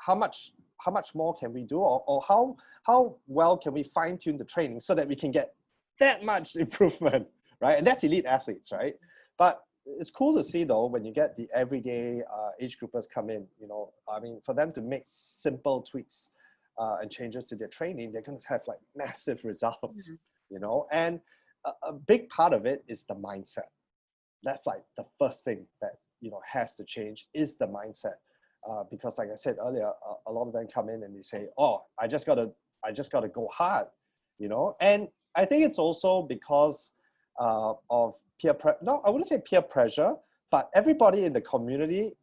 how much more can we do, or how well can we fine tune the training so that we can get that much improvement, right? And that's elite athletes, right? But it's cool to see though, when you get the everyday age groupers come in, you know, I mean, for them to make simple tweaks and changes to their training, they're going to have like massive results, you know? And a big part of it is the mindset. That's like the first thing that, you know, has to change is the mindset. Because like I said earlier, a lot of them come in and they say, oh, I just gotta go hard, you know? And I think it's also because of no, I wouldn't say peer pressure, but everybody in the community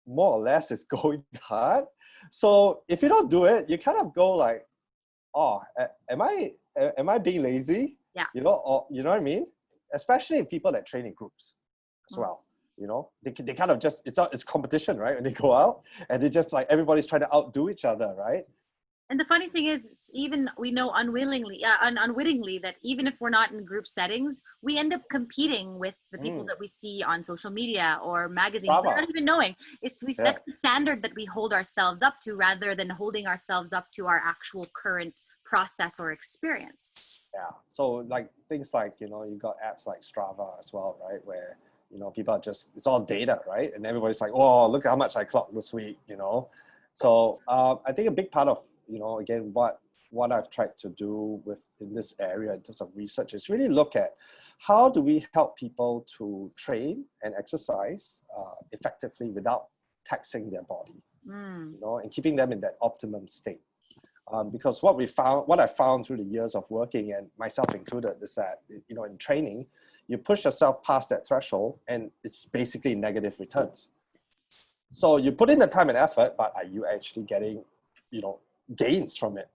more or less is going hard. So if you don't do it, you kind of go like, oh, am I being lazy? Yeah. You know, or you know what I mean? Especially people that train in groups as well. You know, they kind of just, it's competition, right? When they go out and they just like, everybody's trying to outdo each other, right? And the funny thing is, even we know unwittingly that even if we're not in group settings, we end up competing with the people that we see on social media or magazines. We're not even knowing. That's the standard that we hold ourselves up to, rather than holding ourselves up to our actual current process or experience. Yeah. So like things like, you know, you got apps like Strava as well, right? Where, you know, people are just, it's all data, right? And everybody's like, oh, look at how much I clocked this week, you know? So I think a big part of, you know, again, what I've tried to do in this area in terms of research is really look at how do we help people to train and exercise effectively without taxing their body, you know, and keeping them in that optimum state. Because what I found through the years of working, and myself included, is that, you know, in training, you push yourself past that threshold and it's basically negative returns. So you put in the time and effort, but are you actually getting, you know, gains from it,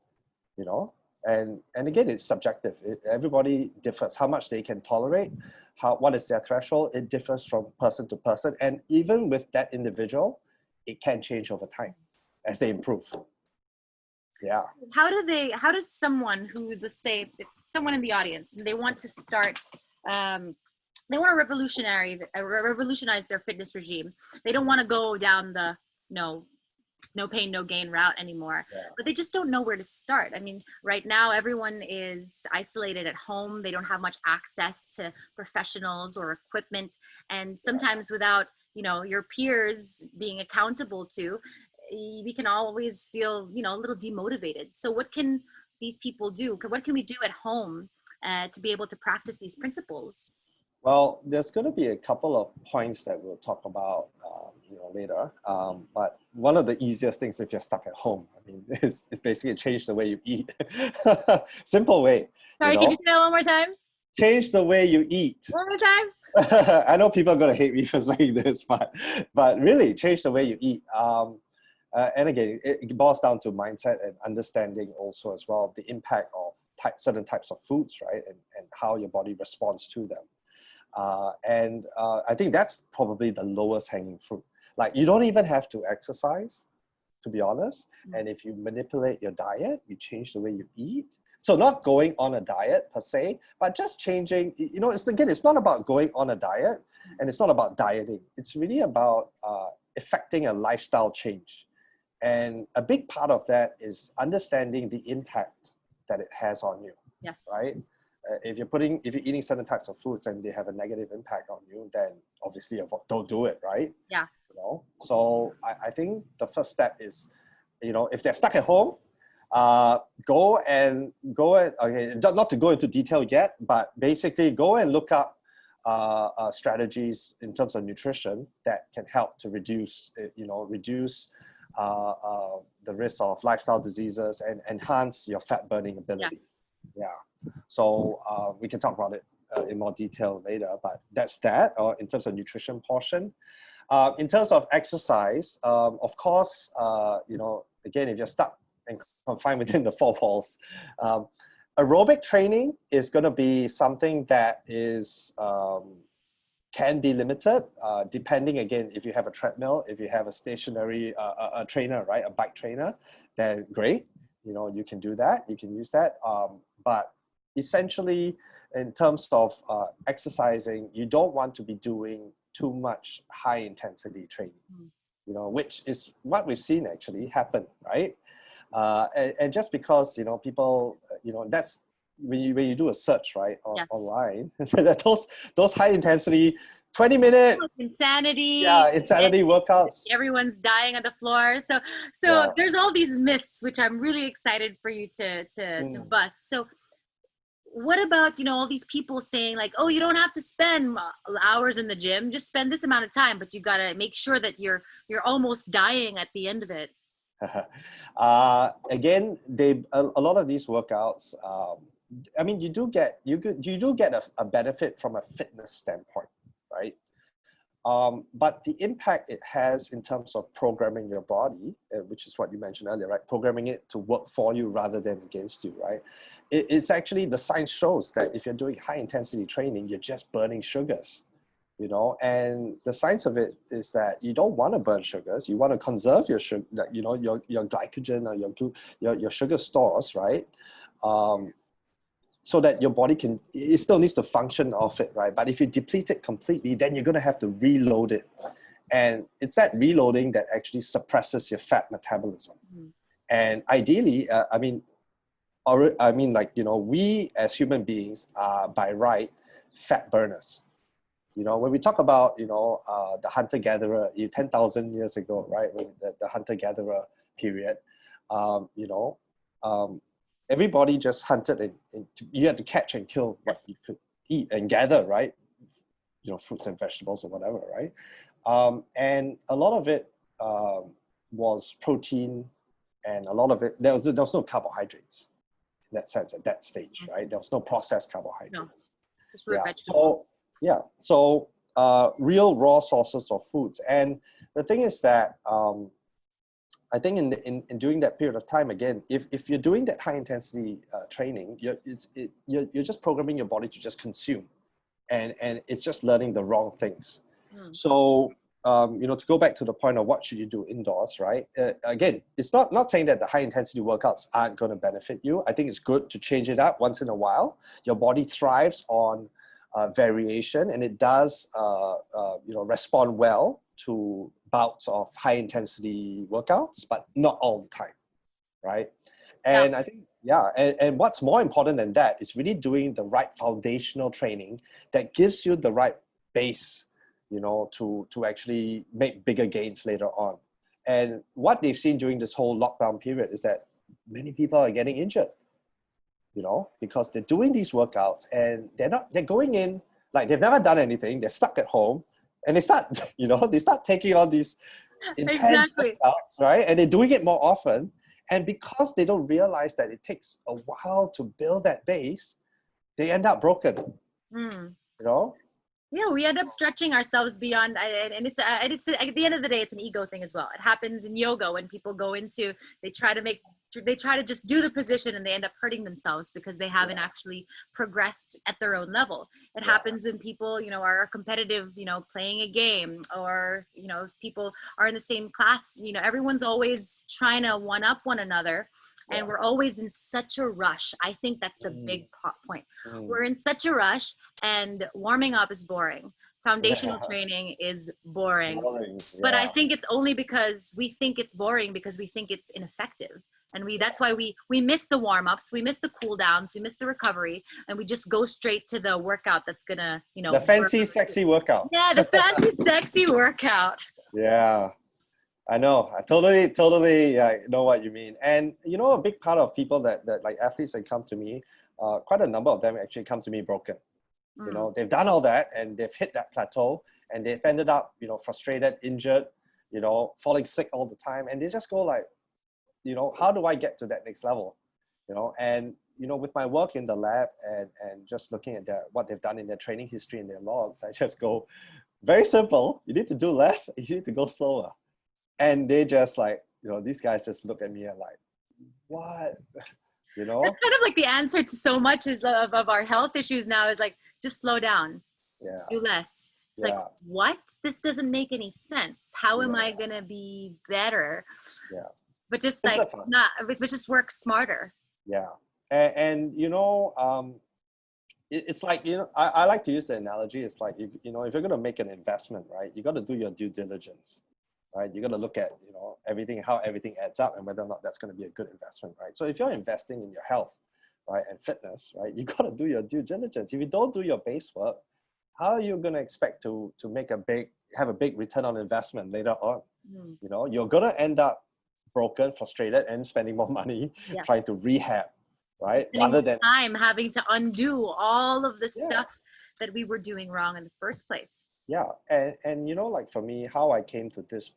you know? And again, it's subjective. Everybody differs. How much they can tolerate, what is their threshold, it differs from person to person. And even with that individual, it can change over time as they improve. Yeah. How does someone who's, let's say, someone in the audience, they want to start, they want to revolutionize their fitness regime. They don't want to go down the no pain, no gain route anymore, but they just don't know where to start. I mean, right now, everyone is isolated at home. They don't have much access to professionals or equipment. And sometimes without, you know, your peers being accountable to, we can always feel, you know, a little demotivated. So what can these people do? What can we do at home to be able to practice these principles? Well, there's going to be a couple of points that we'll talk about, you know, later. But one of the easiest things if you're stuck at home, I mean, is basically change the way you eat. Simple way. Sorry, you know? Can you say that one more time? Change the way you eat. One more time. I know people are going to hate me for saying this, but really change the way you eat. And again, it boils down to mindset and understanding also as well the impact of certain types of foods, right? And how your body responds to them. I think that's probably the lowest hanging fruit. Like, you don't even have to exercise, to be honest. And if you manipulate your diet, you change the way you eat. So not going on a diet per se, but just changing, you know, it's not about going on a diet and it's not about dieting. It's really about effecting a lifestyle change. And a big part of that is understanding the impact that it has on you. Yes. Right? If you're eating certain types of foods and they have a negative impact on you, then obviously don't do it, right? Yeah. You know? So I think the first step is, you know, if they're stuck at home, go and okay, not to go into detail yet, but basically go and look up strategies in terms of nutrition that can help to reduce the risk of lifestyle diseases and enhance your fat burning ability. Yeah. So we can talk about it in more detail later, but that's that in terms of nutrition portion. In terms of exercise, of course, you know, again, if you're stuck and confined within the four walls, aerobic training is going to be something that is can be limited, depending, again, if you have a treadmill, if you have a stationary a trainer, right, a bike trainer, then great. You know, you can do that, you can use that. But essentially, in terms of exercising, you don't want to be doing too much high intensity training. you know, which is what we've seen actually happen, right? And just because, you know, people, you know, that's when you do a search, right, Yes. online, those high intensity 20-minute, Insanity. yeah, insanity workouts. Everyone's dying on the floor. So Yeah. there's all these myths, which I'm really excited for you to bust. So what about, you know, all these people saying like, oh, you don't have to spend hours in the gym, just spend this amount of time, but you got to make sure that you're almost dying at the end of it. Again, a lot of these workouts, I mean, you do get a benefit from a fitness standpoint, right? But the impact it has in terms of programming your body, which is what you mentioned earlier, right? Programming it to work for you rather than against you, right? It's actually, the science shows that if you're doing high intensity training, you're just burning sugars, you know? And the science of it is that you don't want to burn sugars. You want to conserve your sugar, you know, your glycogen or your sugar stores, right? So that your body it still needs to function off it, right? But if you deplete it completely, then you're going to have to reload it. And it's that reloading that actually suppresses your fat metabolism. Mm-hmm. And ideally, like, you know, we as human beings are by right fat burners. You know, when we talk about, you know, the hunter-gatherer 10,000 years ago, right? When the hunter-gatherer period, you know, everybody just hunted and you had to catch and kill what you could eat and gather, right? You know, fruits and vegetables or whatever, right? And a lot of it was protein, and a lot of it, there was no carbohydrates in that sense at that stage, right? There was no processed carbohydrates. No, just root vegetables. So real raw sources of foods. And the thing is that I think in during that period of time, again, if you're doing that high intensity training, you're just programming your body to just consume, and it's just learning the wrong things. So you know, to go back to the point of what should you do indoors, right? Again, it's not saying that the high intensity workouts aren't going to benefit you. I think it's good to change it up once in a while. Your body thrives on variation, and it does you know, respond well to bouts of high intensity workouts, but not all the time, right? And I think, and what's more important than that is really doing the right foundational training that gives you the right base, you know, to actually make bigger gains later on. And what they've seen during this whole lockdown period is that many people are getting injured, you know, because they're doing these workouts and they're going in like they've never done anything, they're stuck at home, and they start taking on these intense workouts, right? And they're doing it more often. And because they don't realize that it takes a while to build that base, they end up broken, you know? Yeah, we end up stretching ourselves beyond, and it's at the end of the day, it's an ego thing as well. It happens in yoga when people go into, they try to just do the position and they end up hurting themselves because they haven't actually progressed at their own level. It happens when people, you know, are competitive, you know, playing a game, or, you know, if people are in the same class, you know, everyone's always trying to one up one another. And we're always in such a rush. I think that's the big point. We're in such a rush, and warming up is boring. Foundational training is boring. But I think it's only because we think it's boring because we think it's ineffective. And that's why we miss the warm-ups, we miss the cool downs, we miss the recovery, and we just go straight to the workout that's gonna, you know, the fancy, sexy workout. Yeah, the fancy, sexy workout. Yeah. I know. I totally know what you mean. And, you know, a big part of people that like athletes that come to me, quite a number of them actually come to me broken. You know, they've done all that and they've hit that plateau and they've ended up, you know, frustrated, injured, you know, falling sick all the time. And they just go like, you know, how do I get to that next level? You know, and, you know, with my work in the lab and just looking at what they've done in their training history and their logs, I just go, very simple. You need to do less. You need to go slower. And they just like, you know, these guys just look at me and like, what? You know? That's kind of like the answer to so much of our health issues now is like, just slow down. Yeah. Do less. It's like, what? This doesn't make any sense. How am I going to be better? Yeah. But just like, but just work smarter. Yeah. And you know, it's like, you know, I like to use the analogy. It's like, you know, if you're going to make an investment, right, you got to do your due diligence. right? You got to look at, everything, how everything adds up and whether or not that's going to be a good investment, right? So if you're investing in your health, right, and fitness, right, you got to do your due diligence. If you don't do your base work, how are you going to expect to have a big return on investment later on? You're going to end up broken, frustrated, and spending more money trying to rehab, right? Rather than time having to undo all of the stuff that we were doing wrong in the first place. Yeah, and like for me, how I came to this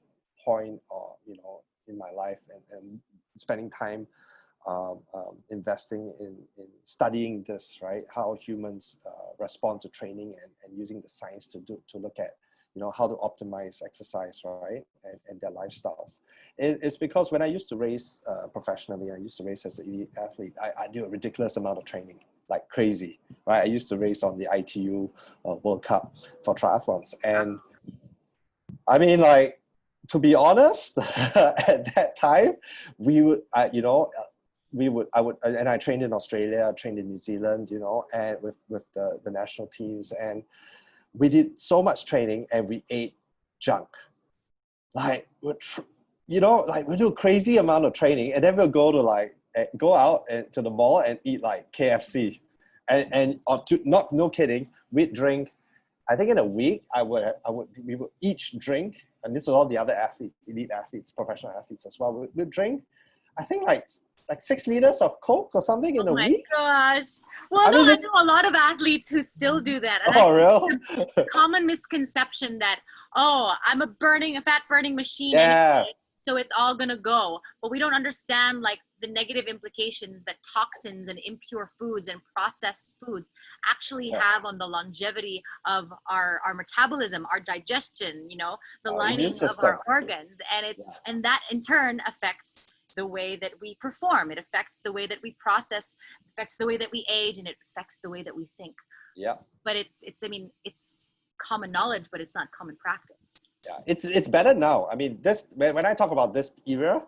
point, in my life and spending time investing in studying this, right? How humans respond to training and using the science to look at, how to optimize exercise, right? And their lifestyles. It's because when I used to race professionally, I used to race as an elite athlete, I do a ridiculous amount of training, like crazy, right? I used to race on the ITU World Cup for triathlons. And I mean, like, to be honest, at that time, I trained in Australia, I trained in New Zealand, and with the national teams, and we did so much training and we ate junk. Like, we do a crazy amount of training and then we'll go out and to the mall and eat like KFC, no kidding, we'd drink. I think in a week we would each drink, and this is all the other athletes, elite athletes, professional athletes as well. We'd drink, I think like 6 liters of Coke or something in a week. Oh my gosh. Well, I know a lot of athletes who still do that. And really? Common misconception that, I'm a fat burning machine. Yeah. Anyway, so it's all going to go. But we don't understand like the negative implications that toxins and impure foods and processed foods actually have on the longevity of our metabolism, our digestion, the lining of our organs. And and that in turn affects the way that we perform. It affects the way that we process, it affects the way that we age, and it affects the way that we think. Yeah. But it's common knowledge, but it's not common practice. Yeah, it's better now. I mean, when I talk about this era,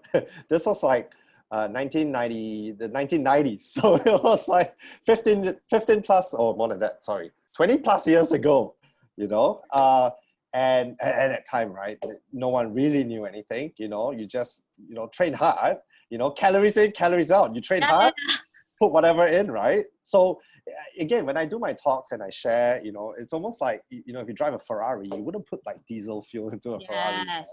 this was like 1990, the 1990s. So it was like 15 plus, or more than that, sorry, 20 plus years ago, and at that time, right, no one really knew anything, you just, train hard, calories in, calories out. You train hard, put whatever in, right? So again, when I do my talks and I share, it's almost like, if you drive a Ferrari, you wouldn't put like diesel fuel into a Ferrari, right?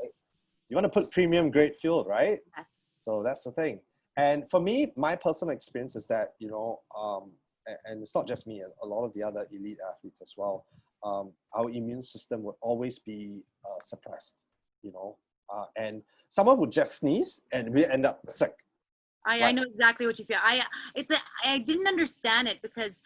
You want to put premium grade fuel, right? Yes. So that's the thing. And for me, my personal experience is that, and it's not just me, a lot of the other elite athletes as well, our immune system would always be suppressed, and someone would just sneeze and we end up sick. I know exactly what you feel. I didn't understand it because,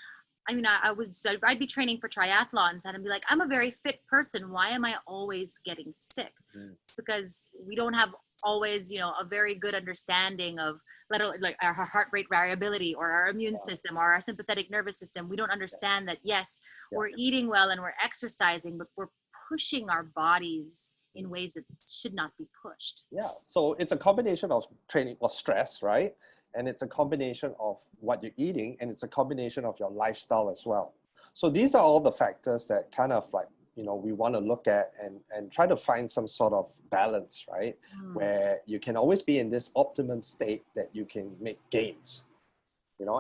I'd be training for triathlons and I'd be like, I'm a very fit person. Why am I always getting sick? It's because we don't have always, a very good understanding of like our heart rate variability or our immune system or our sympathetic nervous system. We don't understand that, yes, we're eating well and we're exercising, but we're pushing our bodies in ways that should not be pushed. Yeah, so it's a combination of training or stress, right? And it's a combination of what you're eating, and it's a combination of your lifestyle as well. So these are all the factors that kind of like, we want to look at and try to find some sort of balance, right? Where you can always be in this optimum state that you can make gains.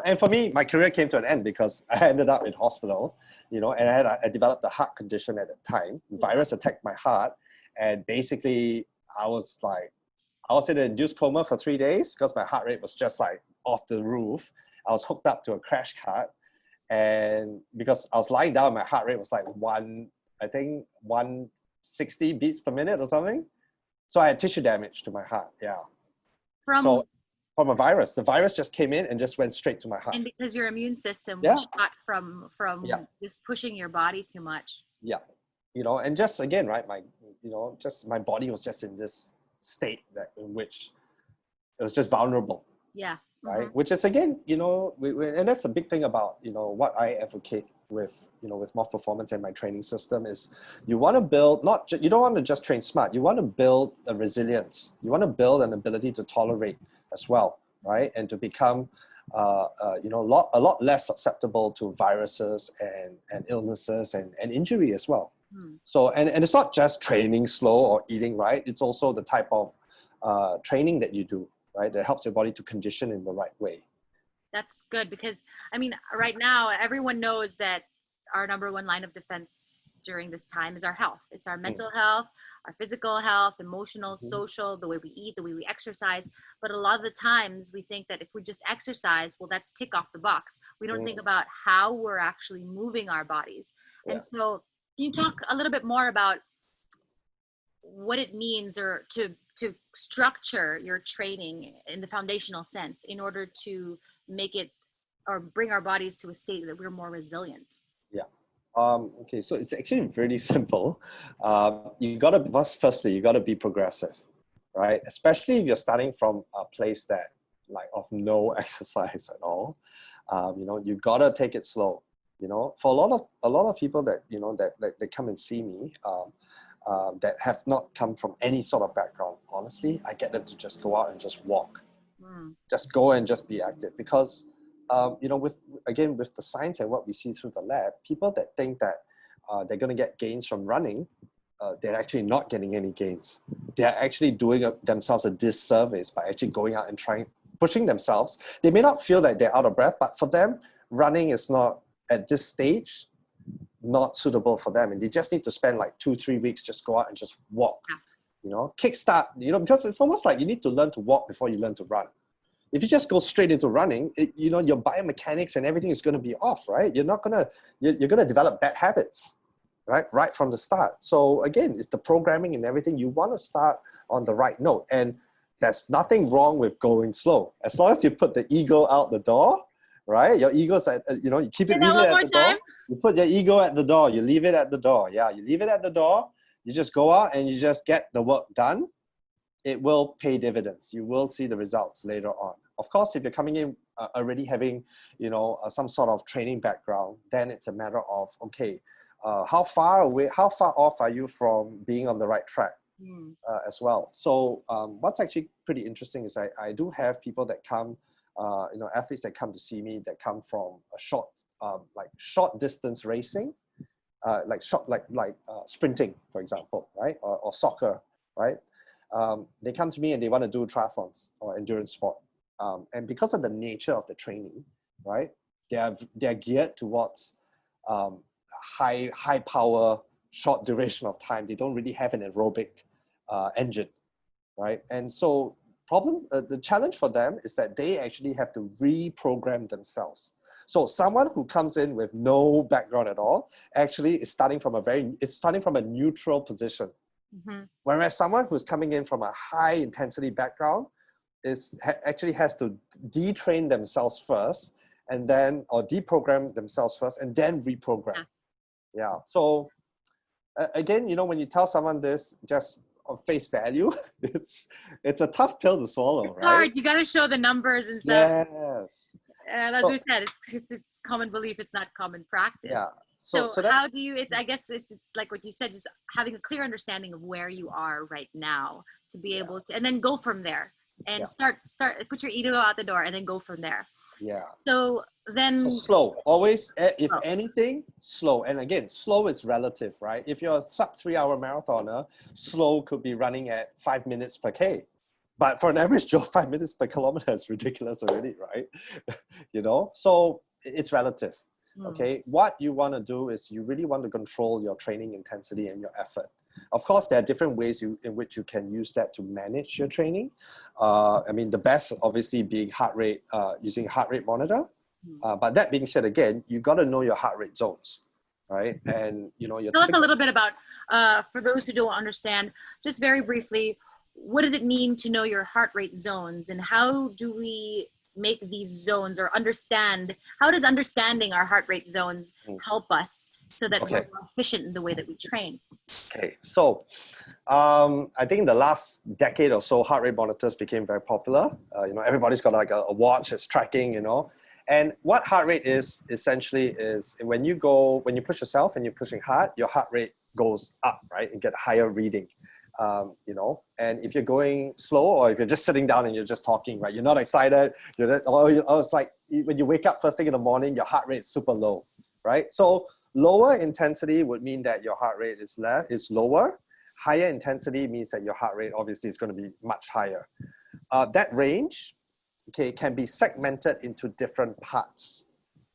And for me, my career came to an end because I ended up in hospital, and I developed a heart condition at the time. Virus attacked my heart. And basically, I was in an induced coma for 3 days because my heart rate was just like off the roof. I was hooked up to a crash cart. And because I was lying down, my heart rate was like 160 beats per minute or something. So I had tissue damage to my heart. Yeah. From a virus. The virus just came in and just went straight to my heart. And because your immune system was shot from just pushing your body too much. Yeah. And just again, right, my body was just in this state in which it was just vulnerable. Yeah. Right. Which is again, and that's a big thing about, what I advocate with Morph Performance and my training system is you want to build, you don't want to just train smart. You want to build a resilience. You want to build an ability to tolerate as well, right? And to become, a lot less susceptible to viruses and illnesses and injury as well. So, and it's not just training slow or eating right. It's also the type of training that you do, right? That helps your body to condition in the right way. That's good because, I mean, right now, everyone knows that our number one line of defense during this time is our health. It's our mental health, our physical health, emotional, social, the way we eat, the way we exercise. But a lot of the times we think that if we just exercise, well, that's tick off the box. We don't think about how we're actually moving our bodies. And so can you talk a little bit more about what it means or to structure your training in the foundational sense in order to make it or bring our bodies to a state that we're more resilient? Yeah. Okay, so it's actually really simple. You got to, firstly, you got to be progressive, right? Especially if you're starting from a place that like of no exercise at all. You know, you got to take it slow. You know, for a lot of people that, you know, that come and see me, that have not come from any sort of background, honestly, I get them to just go out and just walk. Just go and just be active because, you know, with the science and what we see through the lab, people that think that they're going to get gains from running, they're actually not getting any gains. They're actually doing themselves a disservice by actually going out and pushing themselves. They may not feel that they're out of breath, but for them, running is not, at this stage, not suitable for them. And they just need to spend like 2-3 weeks, just go out and just walk, you know, kickstart, you know, because it's almost like you need to learn to walk before you learn to run. If you just go straight into running, you know, your biomechanics and everything is going to be off, right? You're going to develop bad habits, right from the start. So again, it's the programming and everything. You want to start on the right note. And there's nothing wrong with going slow. As long as you put the ego out the door, right? Your ego's at, you know, you keep it, leave it at the door. You put your ego at the door, you leave it at the door. Yeah, you leave it at the door. You just go out and you just get the work done. It will pay dividends. You will see the results later on. Of course, if you're coming in already having, you know, some sort of training background, then it's a matter of, okay, how far off are you from being on the right track as well? So what's actually pretty interesting is I do have people that come, you know, athletes that come to see me that come from a short distance racing, like sprinting, for example, right? Or soccer, right? They come to me and they want to do triathlons or endurance sport. And because of the nature of the training, right? They're geared towards high power, short duration of time. They don't really have an aerobic engine, right? And so the challenge for them is that they actually have to reprogram themselves. So someone who comes in with no background at all actually is starting from a neutral position. Whereas someone who's coming in from a high intensity background actually has to detrain themselves first and then, or deprogram themselves first and then reprogram. Yeah. So again, you know, when you tell someone this just on face value, it's a tough pill to swallow, it's right? hard. You got to show the numbers and stuff. Yes. As we said, it's common belief. It's not common practice. Yeah. So how do you? I guess it's like what you said, just having a clear understanding of where you are right now to be able to, and then go from there and start put your ego out the door and then go from there. Yeah. So then slow, always, if anything, slow. And again, slow is relative, right? If you're a sub 3-hour marathoner, slow could be running at 5 minutes per K. But for an average Joe, 5 minutes per kilometer is ridiculous already, right? You know, so it's relative. Okay, what you want to do is you really want to control your training intensity and your effort. Of course, there are different ways in which you can use that to manage your training. I mean, the best obviously being heart rate, using heart rate monitor. But that being said, again, you got to know your heart rate zones, right? And you know, tell us a little bit about, for those who don't understand, just very briefly, what does it mean to know your heart rate zones, and how do we make these zones, or how does understanding our heart rate zones help us so that we're more efficient in the way that we train? Okay, so I think in the last decade or so, heart rate monitors became very popular. You know, everybody's got like a watch that's tracking, you know. And what heart rate is essentially is when you push yourself and you're pushing hard, your heart rate goes up, right? And get a higher reading. You know, and if you're going slow, or if you're just sitting down and you're just talking, right? You're not excited. It's like when you wake up first thing in the morning, your heart rate is super low, right? So lower intensity would mean that your heart rate is lower. Higher intensity means that your heart rate obviously is going to be much higher. That range, okay, can be segmented into different parts.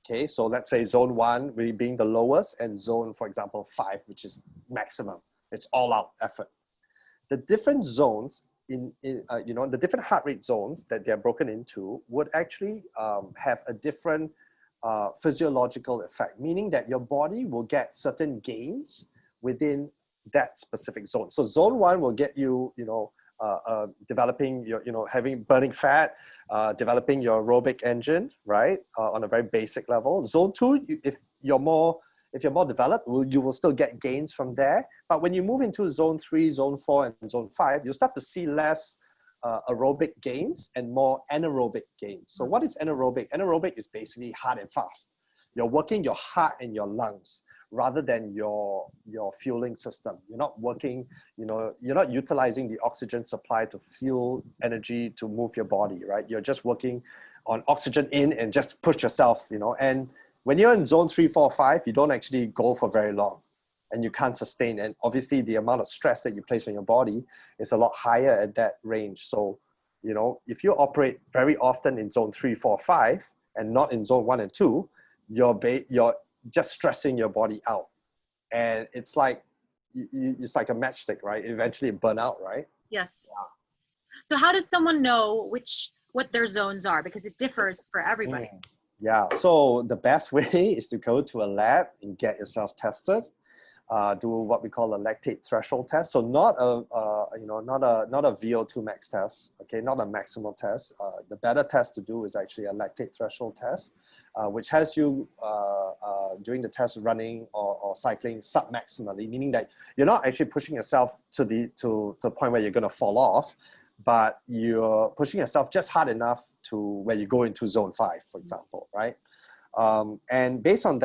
Okay, so let's say zone 1 really being the lowest, and zone, for example, 5, which is maximum. It's all out effort. The different zones the different heart rate zones that they're broken into would actually have a different physiological effect, meaning that your body will get certain gains within that specific zone. So zone 1 will get you, developing your, having burning fat, developing your aerobic engine, right? On a very basic level. Zone 2, if you're more developed, you will still get gains from there. But when you move into zone 3, zone 4, and zone 5, you'll start to see less aerobic gains and more anaerobic gains. So what is anaerobic? Anaerobic is basically hard and fast. You're working your heart and your lungs rather than your fueling system. You're not working, you're not utilizing the oxygen supply to fuel energy to move your body, right? You're just working on oxygen in and just push yourself, and when you're in zone 3, 4, 5, you don't actually go for very long and you can't sustain. And obviously the amount of stress that you place on your body is a lot higher at that range. So, if you operate very often in zone 3, 4, 5 and not in zone 1 and 2, you're just stressing your body out. And it's like a matchstick, right? Eventually burn out, right? Yes. Yeah. So how does someone know what their zones are? Because it differs for everybody. Yeah, so the best way is to go to a lab and get yourself tested. Do what we call a lactate threshold test. So not a VO2 max test, okay, not a maximal test. The better test to do is actually a lactate threshold test, which has you during the test running or cycling sub-maximally, meaning that you're not actually pushing yourself to the point where you're going to fall off, but you're pushing yourself just hard enough to where you go into zone 5, for example, right? And based on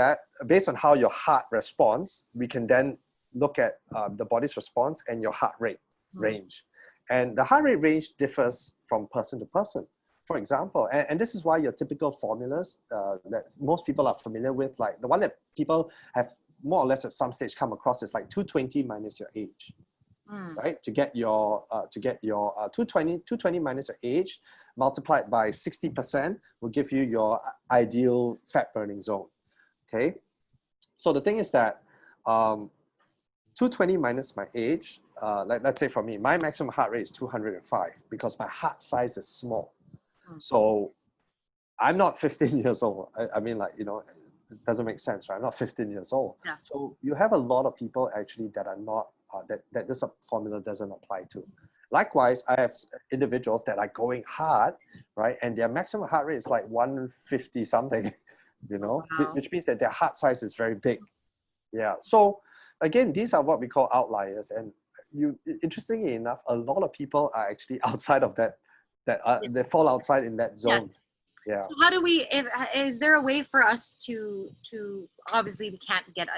how your heart responds, we can then look at the body's response and your heart rate range. And the heart rate range differs from person to person. For example, and this is why your typical formulas that most people are familiar with, like the one that people have more or less at some stage come across, is like 220 minus your age. Right? To get your 220 minus your age multiplied by 60% will give you your ideal fat burning zone. Okay. So the thing is that 220 minus my age, let's say for me, my maximum heart rate is 205 because my heart size is small. So I'm not 15 years old. I mean, it doesn't make sense, right? I'm not 15 years old. Yeah. So you have a lot of people actually that are not, that this formula doesn't apply to. Likewise, I have individuals that are going hard, right? And their maximum heart rate is like 150 something, Wow. which means that their heart size is very big. Yeah. So again, these are what we call outliers. And interestingly enough, a lot of people are actually outside of that, they fall outside in that zone. Yeah. Yeah. So how do is there a way for us to obviously we can't get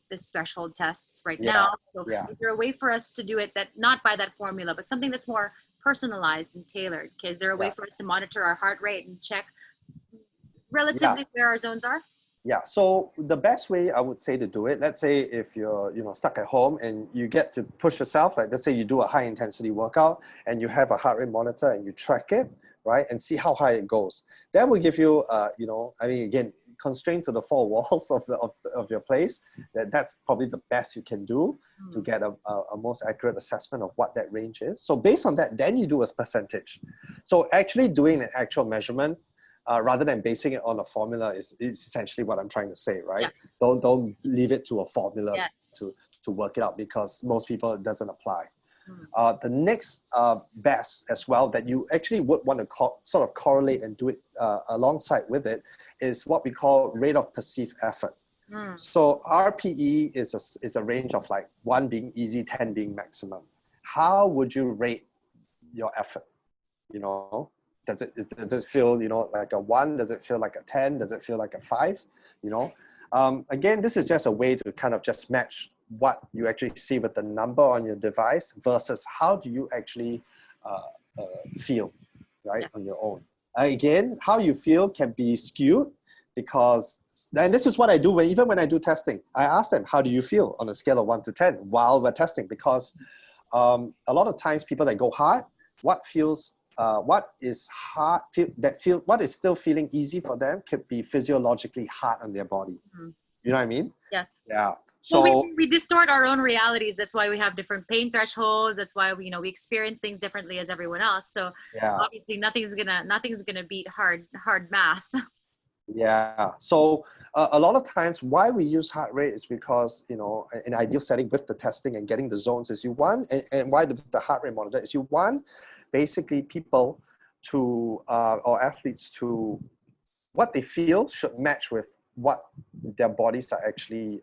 this threshold tests right now. So is there a way for us to do it that not by that formula, but something that's more personalized and tailored? Okay, is there a way for us to monitor our heart rate and check relatively where our zones are? Yeah, so the best way I would say to do it, let's say if you're stuck at home and you get to push yourself, like let's say you do a high intensity workout and you have a heart rate monitor and you track it, right, and see how high it goes. That will give you, again, constrained to the four walls of your place, that's probably the best you can do to get a most accurate assessment of what that range is. So based on that, then you do a percentage. So actually doing an actual measurement rather than basing it on a formula is essentially what I'm trying to say, right? Yeah. Don't leave it to a formula to work it out, because most people it doesn't apply. The next best as well that you actually would want to sort of correlate and do it alongside with it is what we call rate of perceived effort. So RPE is a range of like 1 being easy, 10 being maximum. How would you rate your effort? Does it feel like a 1? Does it feel like a 10? Does it feel like a 5? Again, this is just a way to kind of just match what you actually see with the number on your device versus how do you actually feel, right, on your own. Again, how you feel can be skewed because, and this is what I do even when I do testing. I ask them, how do you feel on a scale of 1 to 10 while we're testing? Because a lot of times people that go hard, what is hard, what is still feeling easy for them could be physiologically hard on their body. Mm-hmm. You know what I mean? Yes. Yeah. So well, we distort our own realities. That's why we have different pain thresholds. That's why we experience things differently as everyone else. So yeah. obviously nothing's gonna beat hard math. Yeah. So a lot of times why we use heart rate is because, in an ideal setting with the testing and getting the zones is you want, and why the heart rate monitor is you want basically people to, or athletes to, what they feel should match with what their bodies are actually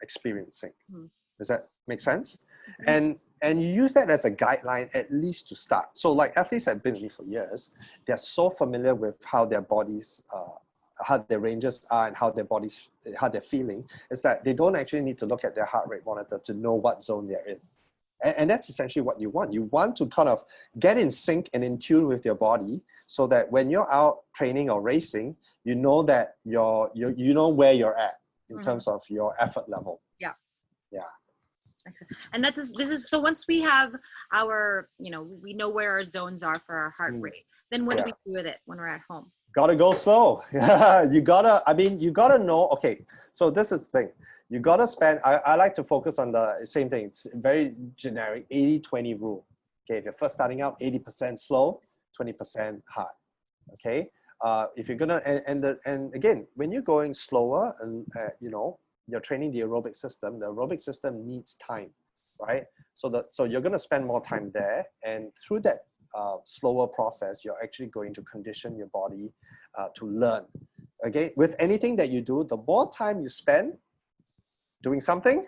experiencing. Mm. Does that make sense? Mm-hmm. And you use that as a guideline at least to start. So like athletes that have been with me for years, they're so familiar with how their bodies, how their ranges are and how their bodies, how they're feeling, is that they don't actually need to look at their heart rate monitor to know what zone they're in. And that's essentially what you want. You want to kind of get in sync and in tune with your body so that when you're out training or racing, you know that you know where you're at in mm-hmm. terms of your effort level. Yeah. Yeah. Excellent. And this is so once we have our, we know where our zones are for our heart rate, then what do we do with it when we're at home? Gotta go slow. You gotta know, okay, so this is the thing. You gotta spend, I like to focus on the same thing. It's very generic, 80-20 rule. Okay, if you're first starting out, 80% slow, 20% hard. Okay, if you're gonna, and again, when you're going slower and, you're training the aerobic system needs time, right? So you're gonna spend more time there, and through that slower process, you're actually going to condition your body to learn. Okay, with anything that you do, the more time you spend doing something,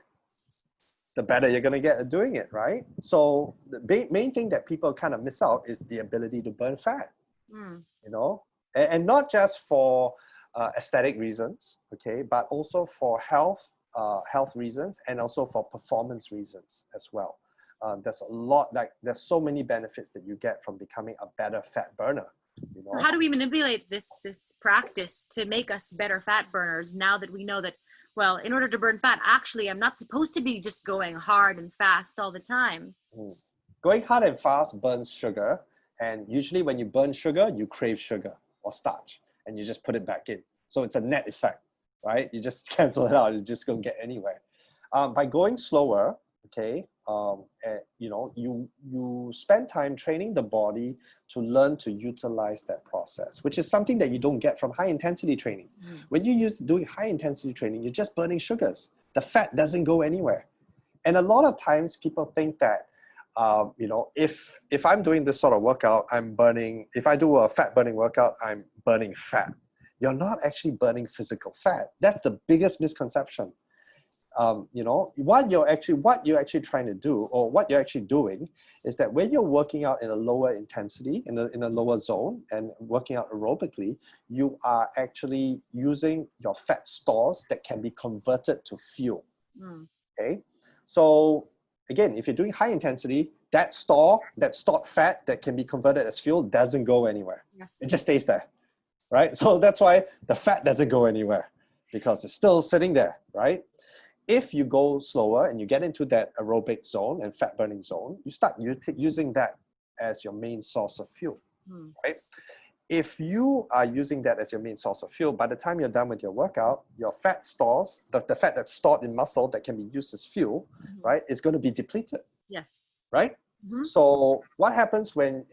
the better you're going to get at doing it, right? So the main thing that people kind of miss out is the ability to burn fat, and not just for aesthetic reasons, okay, but also for health reasons and also for performance reasons as well. There's so many benefits that you get from becoming a better fat burner. How do we manipulate this practice to make us better fat burners now that we know that, well, in order to burn fat, actually, I'm not supposed to be just going hard and fast all the time. Going hard and fast burns sugar. And usually when you burn sugar, you crave sugar or starch and you just put it back in. So it's a net effect, right? You just cancel it out. You just don't get anywhere. By going slower, okay, you spend time training the body to learn to utilize that process, which is something that you don't get from high intensity training. When you're doing high intensity training, you're just burning sugars. The fat doesn't go anywhere. And a lot of times people think that, if I'm doing this sort of workout, if I do a fat burning workout, I'm burning fat. You're not actually burning physical fat. That's the biggest misconception. What you're actually trying to do, or what you're actually doing, is that when you're working out in a lower intensity, in a lower zone, and working out aerobically, you are actually using your fat stores that can be converted to fuel. Okay, so again, if you're doing high intensity, that stored fat that can be converted as fuel doesn't go anywhere. Yeah. It just stays there, right? So that's why the fat doesn't go anywhere, because it's still sitting there, right? If you go slower and you get into that aerobic zone and fat burning zone, you start using that as your main source of fuel, right? If you are using that as your main source of fuel, by the time you're done with your workout, your fat stores, the fat that's stored in muscle that can be used as fuel, right, is going to be depleted. Yes. Right? So what happens when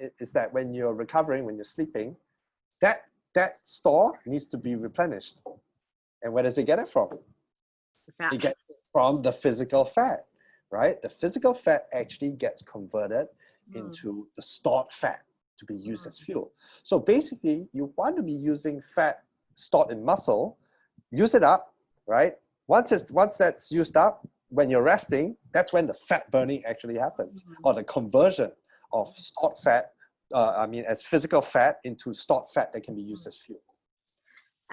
you're recovering, when you're sleeping, that store needs to be replenished. And where does it get it from? It gets it from the physical fat, right? The physical fat actually gets converted into the stored fat to be used as fuel. So basically, you want to be using fat stored in muscle, use it up, right? Once that's used up, when you're resting, that's when the fat burning actually happens, or the conversion of stored fat, as physical fat into stored fat that can be used as fuel.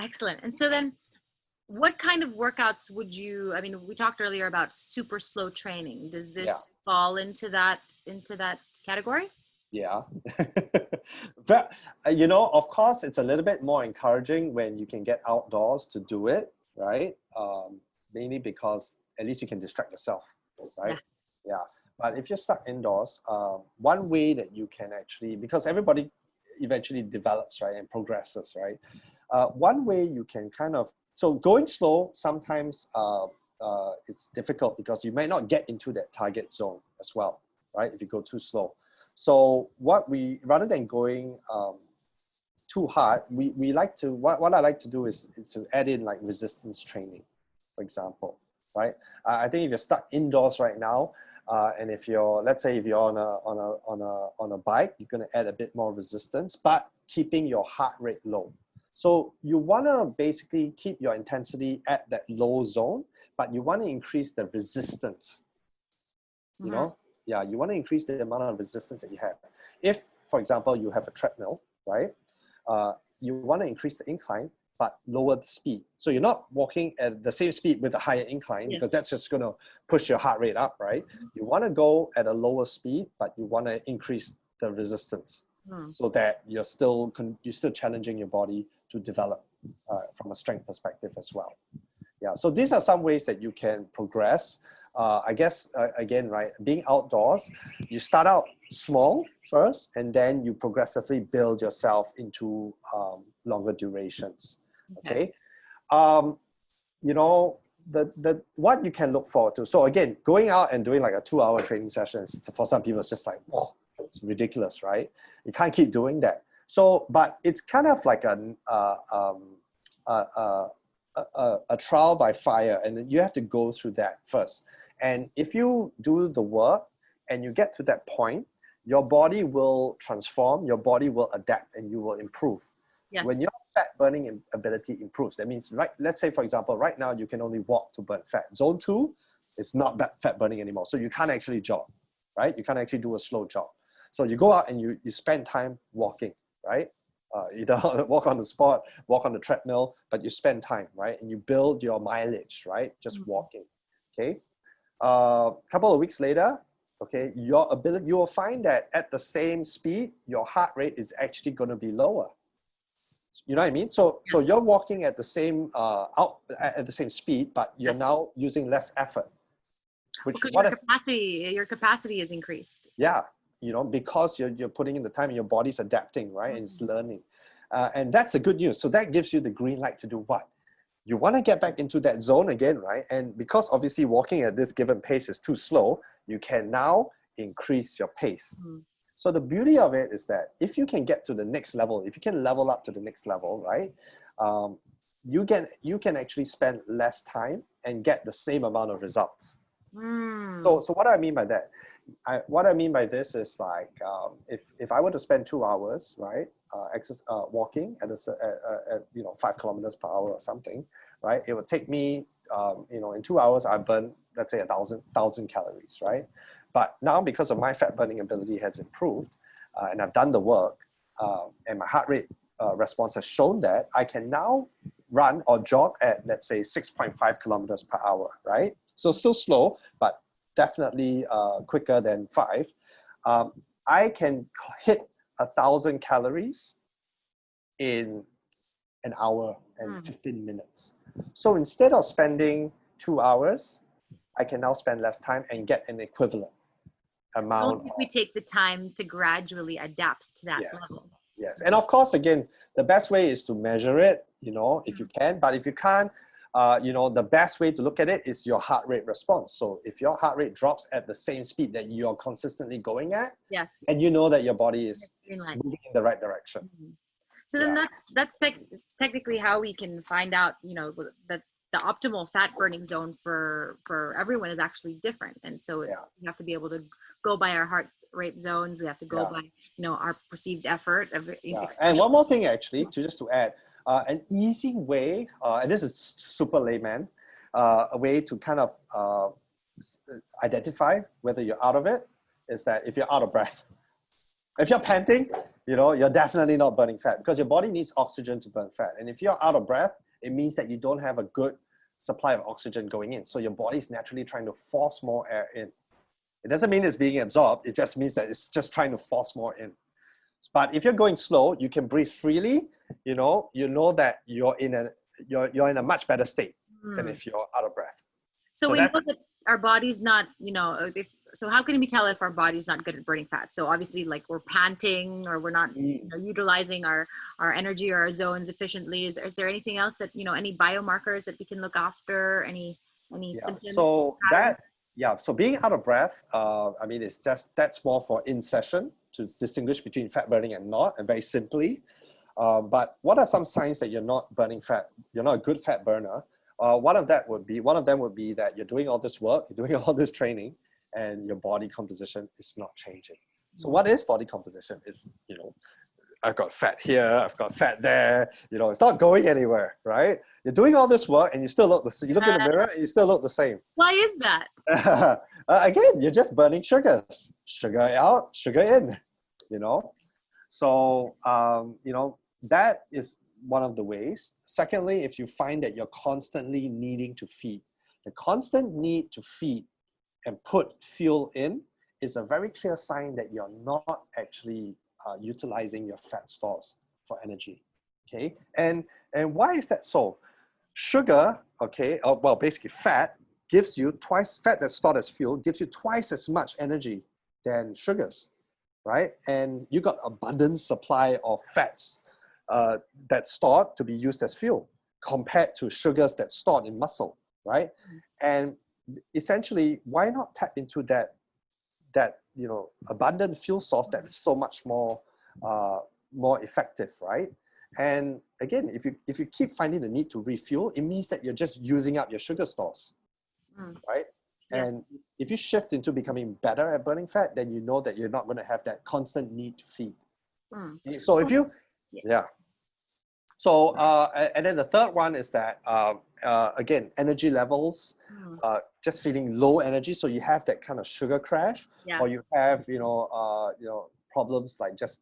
Excellent. And so then, what kind of workouts would you, we talked earlier about super slow training. Does this fall into that category? Yeah. But, of course, it's a little bit more encouraging when you can get outdoors to do it, right? Mainly because at least you can distract yourself, right? Yeah. But if you're stuck indoors, one way that you can actually, because everybody eventually develops, right, and progresses, right? One way you can so going slow, sometimes it's difficult because you might not get into that target zone as well, right? If you go too slow. So rather than going too hard, we like to, what I like to do is to add in like resistance training, for example, right? I think if you're stuck indoors right now, and let's say if you're on a bike, you're going to add a bit more resistance, but keeping your heart rate low. So you want to basically keep your intensity at that low zone, but you want to increase the resistance, you know? Yeah, you want to increase the amount of resistance that you have. If, for example, you have a treadmill, right? You want to increase the incline, but lower the speed. So you're not walking at the same speed with a higher incline, because that's just going to push your heart rate up, right? You want to go at a lower speed, but you want to increase the resistance so that you're still challenging your body to develop from a strength perspective as well. Yeah, so these are some ways that you can progress. I guess, again, right, being outdoors, you start out small first, and then you progressively build yourself into longer durations, okay? What you can look forward to. So again, going out and doing like a 2-hour training session, for some people, it's just like, whoa, it's ridiculous, right? You can't keep doing that. So, but it's kind of like a trial by fire, and you have to go through that first. And if you do the work and you get to that point, your body will transform, your body will adapt, and you will improve. Yes. When your fat burning ability improves, that means, right, let's say, for example, right now you can only walk to burn fat. Zone 2 is not fat burning anymore. So you can't actually jog, right? You can't actually do a slow jog. So you go out and you spend time walking, right? Either walk on the spot, walk on the treadmill, but you spend time, right? And you build your mileage, right? Just walking, okay? A couple of weeks later, okay, you will find that at the same speed, your heart rate is actually going to be lower. You know what I mean? So you're walking at the same at the same speed, but you're now using less effort. Because your capacity is increased. Yeah, because you're putting in the time and your body's adapting, right? And it's learning. And that's the good news. So that gives you the green light to do what? You want to get back into that zone again, right? And because obviously walking at this given pace is too slow, you can now increase your pace. So the beauty of it is that if you can get to the next level, if you can level up to the next level, right? You can actually spend less time and get the same amount of results. So what do I mean by that? What I mean by this is like, if I were to spend 2 hours, right, walking at 5 kilometers per hour or something, right, it would take me, in 2 hours, I burn, let's say 1,000 calories, right? But now because of my fat burning ability has improved, and I've done the work, and my heart rate response has shown that I can now run or jog at, let's say, 6.5 kilometers per hour, right? So still slow, but definitely quicker than 5. I can hit 1,000 calories in an hour and 15 minutes. So instead of spending 2 hours, I can now spend less time and get an equivalent amount. If we take the time to gradually adapt to that level. Yes, and of course, again, the best way is to measure it, if you can. But if you can't, the best way to look at it is your heart rate response. So if your heart rate drops at the same speed that you're consistently going at, and you know that your body is moving in the right direction. So then that's technically how we can find out, that the optimal fat burning zone for everyone is actually different. And so we have to be able to go by our heart rate zones. We have to go by, our perceived effort. And one more thing, actually, to add, an easy way, and this is super layman, a way to kind of identify whether you're out of it is that if you're out of breath. If you're panting, you're definitely not burning fat, because your body needs oxygen to burn fat. And if you're out of breath, it means that you don't have a good supply of oxygen going in. So your body's naturally trying to force more air in. It doesn't mean it's being absorbed. It just means that it's just trying to force more in. But if you're going slow, you can breathe freely. You know that you're in a much better state than if you're out of breath. So we know that our body's not, so how can we tell if our body's not good at burning fat? So obviously, like, we're panting, or we're not utilizing our energy or our zones efficiently. Is there anything else that, any biomarkers that we can look after, any symptoms? So so being out of breath, I mean, that's more for in session to distinguish between fat burning and not, and very simply. But what are some signs that you're not burning fat? You're not a good fat burner. One of them would be that you're doing all this work, you're doing all this training, and your body composition is not changing. So what is body composition? It's, I've got fat here, I've got fat there, it's not going anywhere, right? You're doing all this work and you still look the same. You look in the mirror and you still look the same. Why is that? Again, you're just burning sugars. Sugar out, sugar in, So, that is one of the ways. Secondly, if you find that you're constantly needing to feed, the constant need to feed and put fuel in is a very clear sign that you're not actually utilizing your fat stores for energy. Okay, and why is that so? Sugar, basically fat gives you fat that's stored as fuel gives you twice as much energy than sugars, right? And you got abundant supply of fats that's stored to be used as fuel compared to sugars that's stored in muscle, right? And essentially, why not tap into that abundant fuel source that is so much more effective, right? And again, if you keep finding the need to refuel, it means that you're just using up your sugar stores, right? Yes. And if you shift into becoming better at burning fat, then you know that you're not going to have that constant need to feed. So if you, So, and then the third one is that, again, energy levels, just feeling low energy. So you have that kind of sugar crash, or you have, problems like just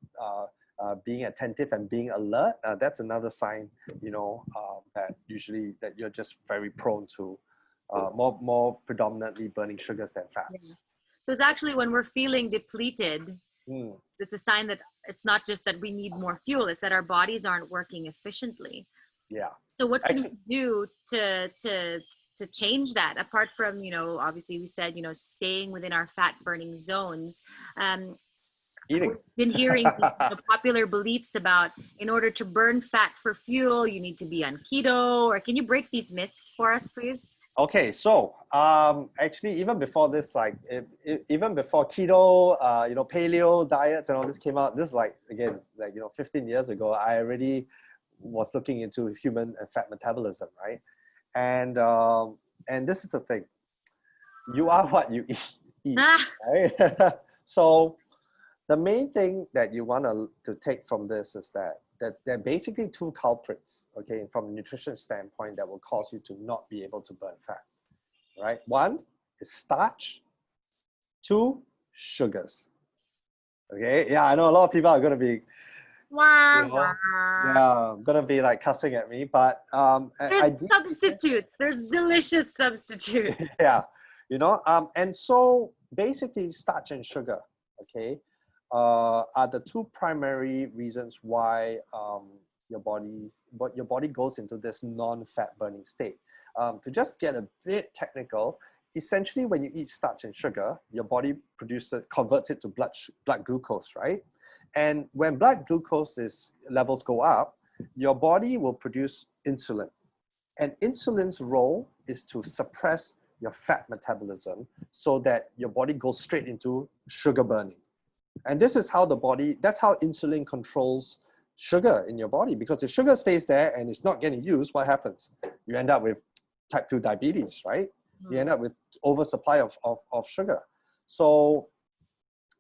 being attentive and being alert. That's another sign, that usually that you're just very prone to more predominantly burning sugars than fats. So it's actually when we're feeling depleted, it's a sign that it's not just that we need more fuel, it's that our bodies aren't working efficiently. Yeah. So what can we do to change that, apart from, obviously we said, staying within our fat burning zones? Eating. We've been hearing popular beliefs about, in order to burn fat for fuel, you need to be on keto. Or can you break these myths for us, please? Okay, so actually, even before this, even before keto, paleo diets and all this came out, this is 15 years ago, I already was looking into human and fat metabolism, right? And this is the thing, you are what you eat, right? So the main thing that you want to take from this is that there are basically two culprits, okay, from a nutrition standpoint, that will cause you to not be able to burn fat, right? One is starch, two, sugars. Okay, yeah, I know a lot of people are going to be, going to be like cussing at me, but there's substitutes. There's delicious substitutes. And so basically starch and sugar, okay, are the two primary reasons why your body goes into this non-fat burning state. To just get a bit technical, essentially when you eat starch and sugar, your body converts it to blood glucose, right? And when blood glucose levels go up, your body will produce insulin. And insulin's role is to suppress your fat metabolism so that your body goes straight into sugar burning. And this is how that's how insulin controls sugar in your body. Because if sugar stays there and it's not getting used, what happens? You end up with type 2 diabetes, right? You end up with oversupply of sugar. So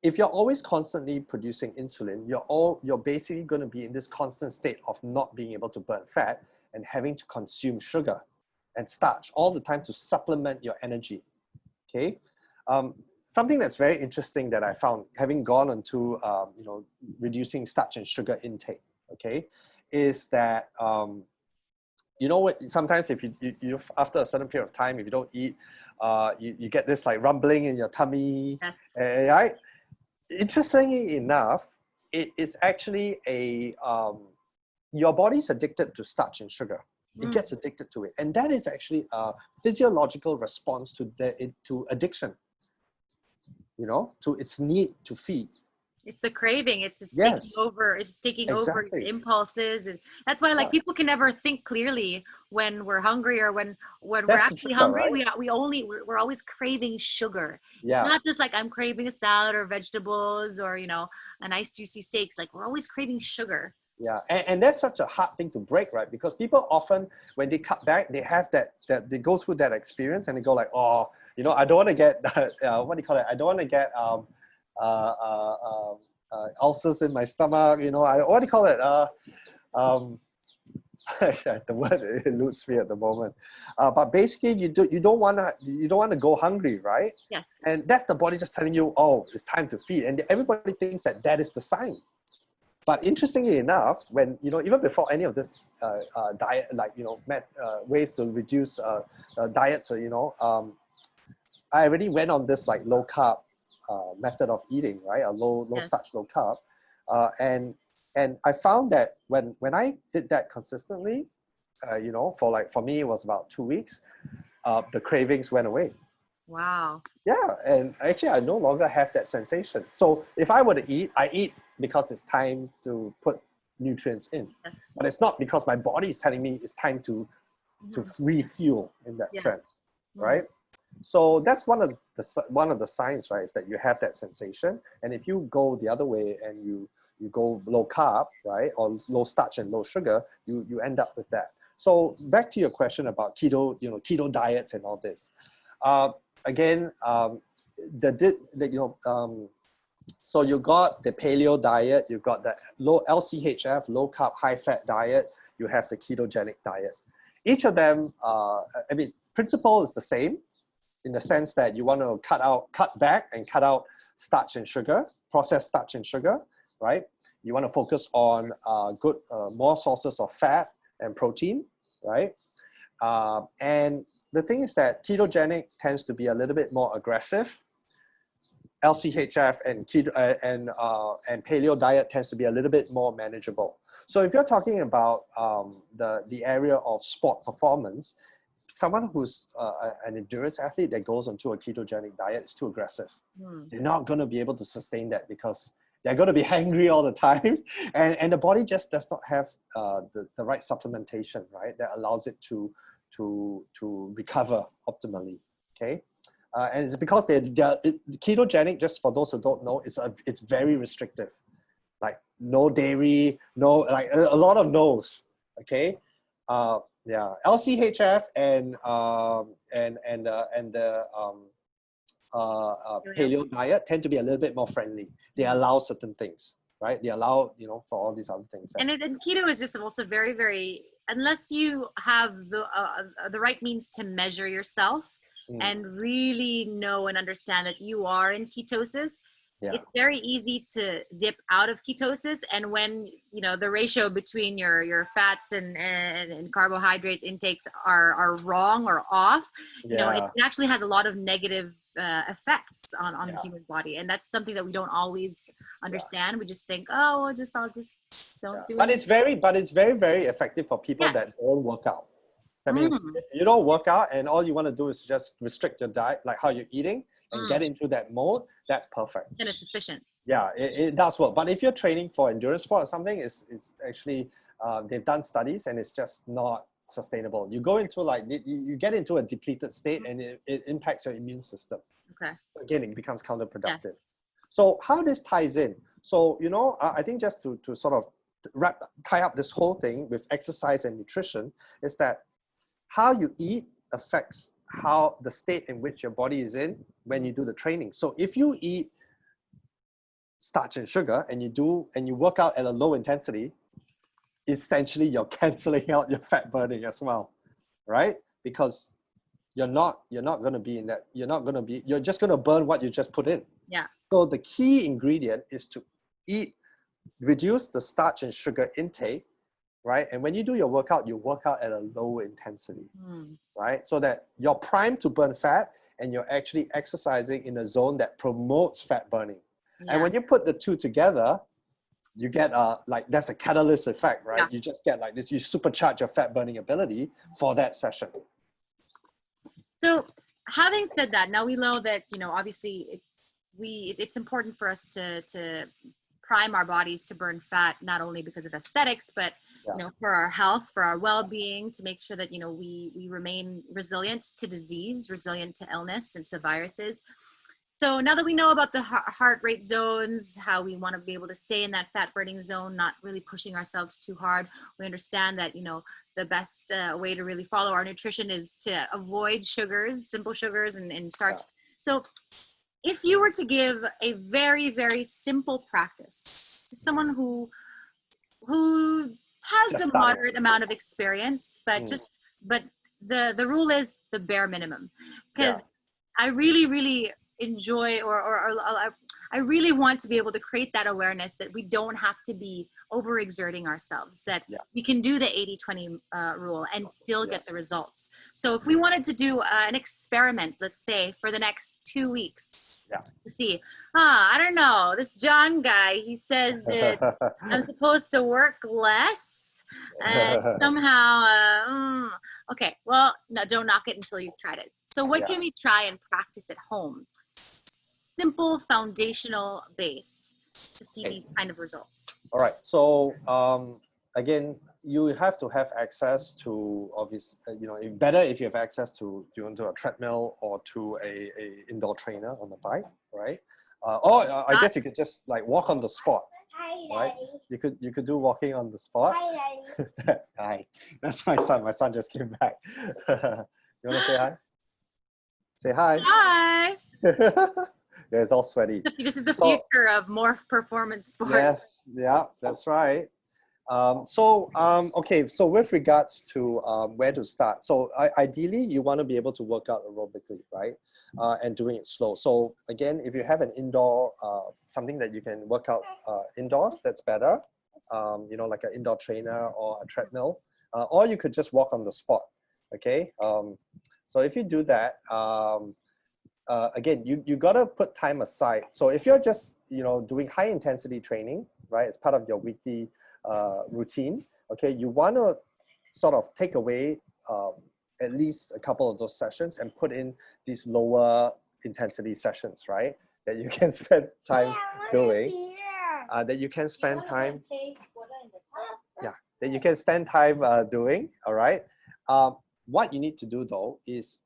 if you're always constantly producing insulin, you're basically going to be in this constant state of not being able to burn fat and having to consume sugar and starch all the time to supplement your energy, okay? Something that's very interesting that I found, having gone into reducing starch and sugar intake, okay, is that sometimes if you after a certain period of time, if you don't eat you get this like rumbling in your tummy, Yes. right? Interestingly enough, it's actually your body's addicted to starch and sugar. It gets addicted to it, and that is actually a physiological response to addiction. To its need to feed. It's the craving. It's taking Yes, over. It's taking over your exactly. impulses, and that's why like Yeah. people can never think clearly when we're hungry or when we're That's the actually trigger, hungry. right? We're always craving sugar. It's Yeah, not just like I'm craving a salad or vegetables or a nice juicy steaks. Like we're always craving sugar. yeah, and that's such a hard thing to break, right? Because people often, when they cut back, they have that they go through that experience and they go like, oh, I don't want to get what do you call it? I don't want to get ulcers in my stomach. What do you call it? The word eludes me at the moment. But basically, you don't want to go hungry, right? Yes. And that's the body just telling you, oh, it's time to feed, and everybody thinks that is the sign. But interestingly enough, when even before any of this diet, like ways to reduce diets, I already went on this like low carb method of eating, right? A low Yes. starch, low carb, and I found that when I did that consistently, for me it was about 2 weeks, the cravings went away. Wow. Yeah, and actually I no longer have that sensation. So if I were to eat, I eat because it's time to put nutrients in. Yes. But it's not because my body is telling me it's time to refuel in that Yeah. sense, right? So that's one of the signs, right, is that you have that sensation. And if you go the other way and you go low carb, right, or low starch and low sugar, you end up with that. So back to your question about keto diets and all this. Again, so you got the paleo diet, you got the low LCHF, low carb, high fat diet, you have the ketogenic diet. Each of them, principle is the same in the sense that you want to cut back and cut out starch and sugar, processed starch and sugar, right? You want to focus on more sources of fat and protein, right? And the thing is that ketogenic tends to be a little bit more aggressive. LCHF and paleo diet tends to be a little bit more manageable. So if you're talking about the area of sport performance, someone who's an endurance athlete that goes onto a ketogenic diet is too aggressive. They're not going to be able to sustain that because they're going to be hangry all the time, and the body just does not have the right supplementation, right, that allows it to recover optimally. Okay, and it's because ketogenic. Just for those who don't know, it's very restrictive, like no dairy, no, like a lot of no's. Okay, yeah, LCHF and paleo diet tend to be a little bit more friendly. They allow certain things, right? They allow, for all these other things. And keto is just also very, very, unless you have the right means to measure yourself and really know and understand that you are in ketosis, it's very easy to dip out of ketosis. And when, the ratio between your fats and carbohydrates intakes are wrong or off, it actually has a lot of negative effects on the human body, and that's something that we don't always understand. We just think, oh, I'll just don't do it. But it's very, very effective for people that don't work out. That means if you don't work out and all you want to do is just restrict your diet, like how you're eating, and get into that mode, that's perfect. And it's efficient. Yeah, it does work. But if you're training for endurance sport or something, it's actually they've done studies and it's just not sustainable. You go into you get into a depleted state and it impacts your immune system. Okay. Again, it becomes counterproductive. Yes. So how this ties in? So I think just to sort of tie up this whole thing with exercise and nutrition is that how you eat affects how the state in which your body is in when you do the training. So if you eat starch and sugar and you work out at a low intensity, essentially you're canceling out your fat burning as well, right? Because you're not going to be in that. You're just going to burn what you just put in. Yeah. So the key ingredient is to reduce the starch and sugar intake, right? And when you do your workout, you work out at a low intensity, right? So that you're primed to burn fat and you're actually exercising in a zone that promotes fat burning. Yeah. And when you put the two together, you get like that's a catalyst effect, right? Yeah. You just get like this, you supercharge your fat burning ability for that session. So having said that, now we know that, you know, obviously it's important for us to prime our bodies to burn fat, not only because of aesthetics, but you know, for our health, for our well-being, to make sure that, you know, we remain resilient to disease, resilient to illness and to viruses. So now that we know about the heart rate zones, how we want to be able to stay in that fat burning zone, not really pushing ourselves too hard, we understand that, you know, the best way to really follow our nutrition is to avoid sugars, simple sugars, and start. So if you were to give a very, very simple practice to someone who has Just a starting. moderate amount of experience, but but the rule is the bare minimum, because I really enjoy or I really want to be able to create that awareness that we don't have to be overexerting ourselves, that we can do the 80-20 rule and still get the results. So if we wanted to do an experiment, let's say for the next 2 weeks, to see, I don't know, this John guy, he says that I'm supposed to work less and somehow, okay, well, no, don't knock it until you've tried it. So what can we try and practice at home? Simple foundational base to see these kind of results. All right. So again, you have to have access to, obviously, you know, better if you have access to a treadmill or to a indoor trainer on the bike, right? Or I guess you could just like walk on the spot, right? You could do walking on the spot. Hi, that's my son. My son just came back. You want to say hi? Say hi. Hi. Yeah, it's all sweaty. This is the future of morph performance sports. Yes, yeah, that's right. Okay, so with regards to where to start, so ideally you want to be able to work out aerobically, right? And doing it slow. So again, if you have an indoor, something that you can work out indoors, that's better. You know, like an indoor trainer or a treadmill, or you could just walk on the spot, okay? So if you do that, again, you gotta put time aside. So if you're just, you know, doing high intensity training, right, as part of your weekly routine, okay, you want to sort of take away at least a couple of those sessions and put in these lower intensity sessions, right, that you can spend time doing, that you can spend time, that you can spend time doing, all right. What you need to do though is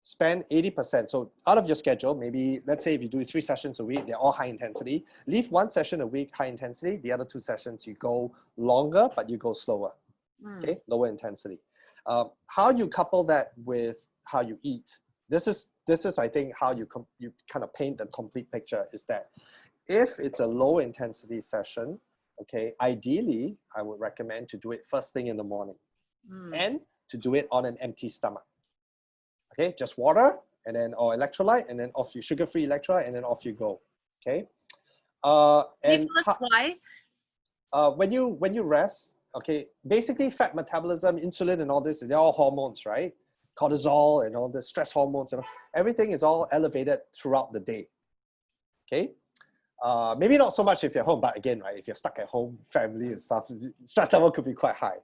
spend 80%. So out of your schedule, maybe let's say if you do 3 sessions a week, they're all high intensity. Leave 1 session a week high intensity. The other 2 sessions you go longer, but you go slower. Okay, lower intensity. How you couple that with how you eat? This is I think how you kind of paint the complete picture. Is that if it's a low intensity session, okay, ideally I would recommend to do it first thing in the morning, and to do it on an empty stomach. Okay, just water and then or electrolyte, and then off you sugar-free electrolyte, and then off you go. Okay. Can you tell us why? When you rest, okay, basically fat metabolism, insulin, and all this, they're all hormones, right? Cortisol and all the stress hormones and everything is all elevated throughout the day. Okay. Maybe not so much if you're home, but again, right, if you're stuck at home, family and stuff, stress level could be quite high,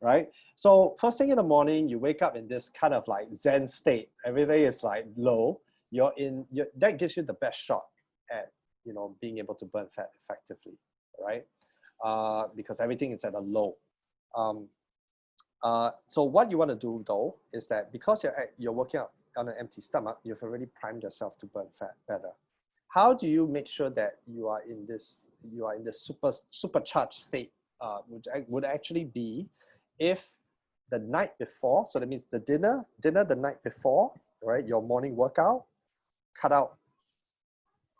right? So first thing in the morning, you wake up in this kind of like Zen state. Everything is like low. That gives you the best shot at, you know, being able to burn fat effectively, right? Because everything is at a low. So what you want to do though is that because you're working out on an empty stomach, you've already primed yourself to burn fat better. How do you make sure that you are in this supercharged state? Which would actually be if the night before, so that means the dinner the night before, right? Your morning workout, cut out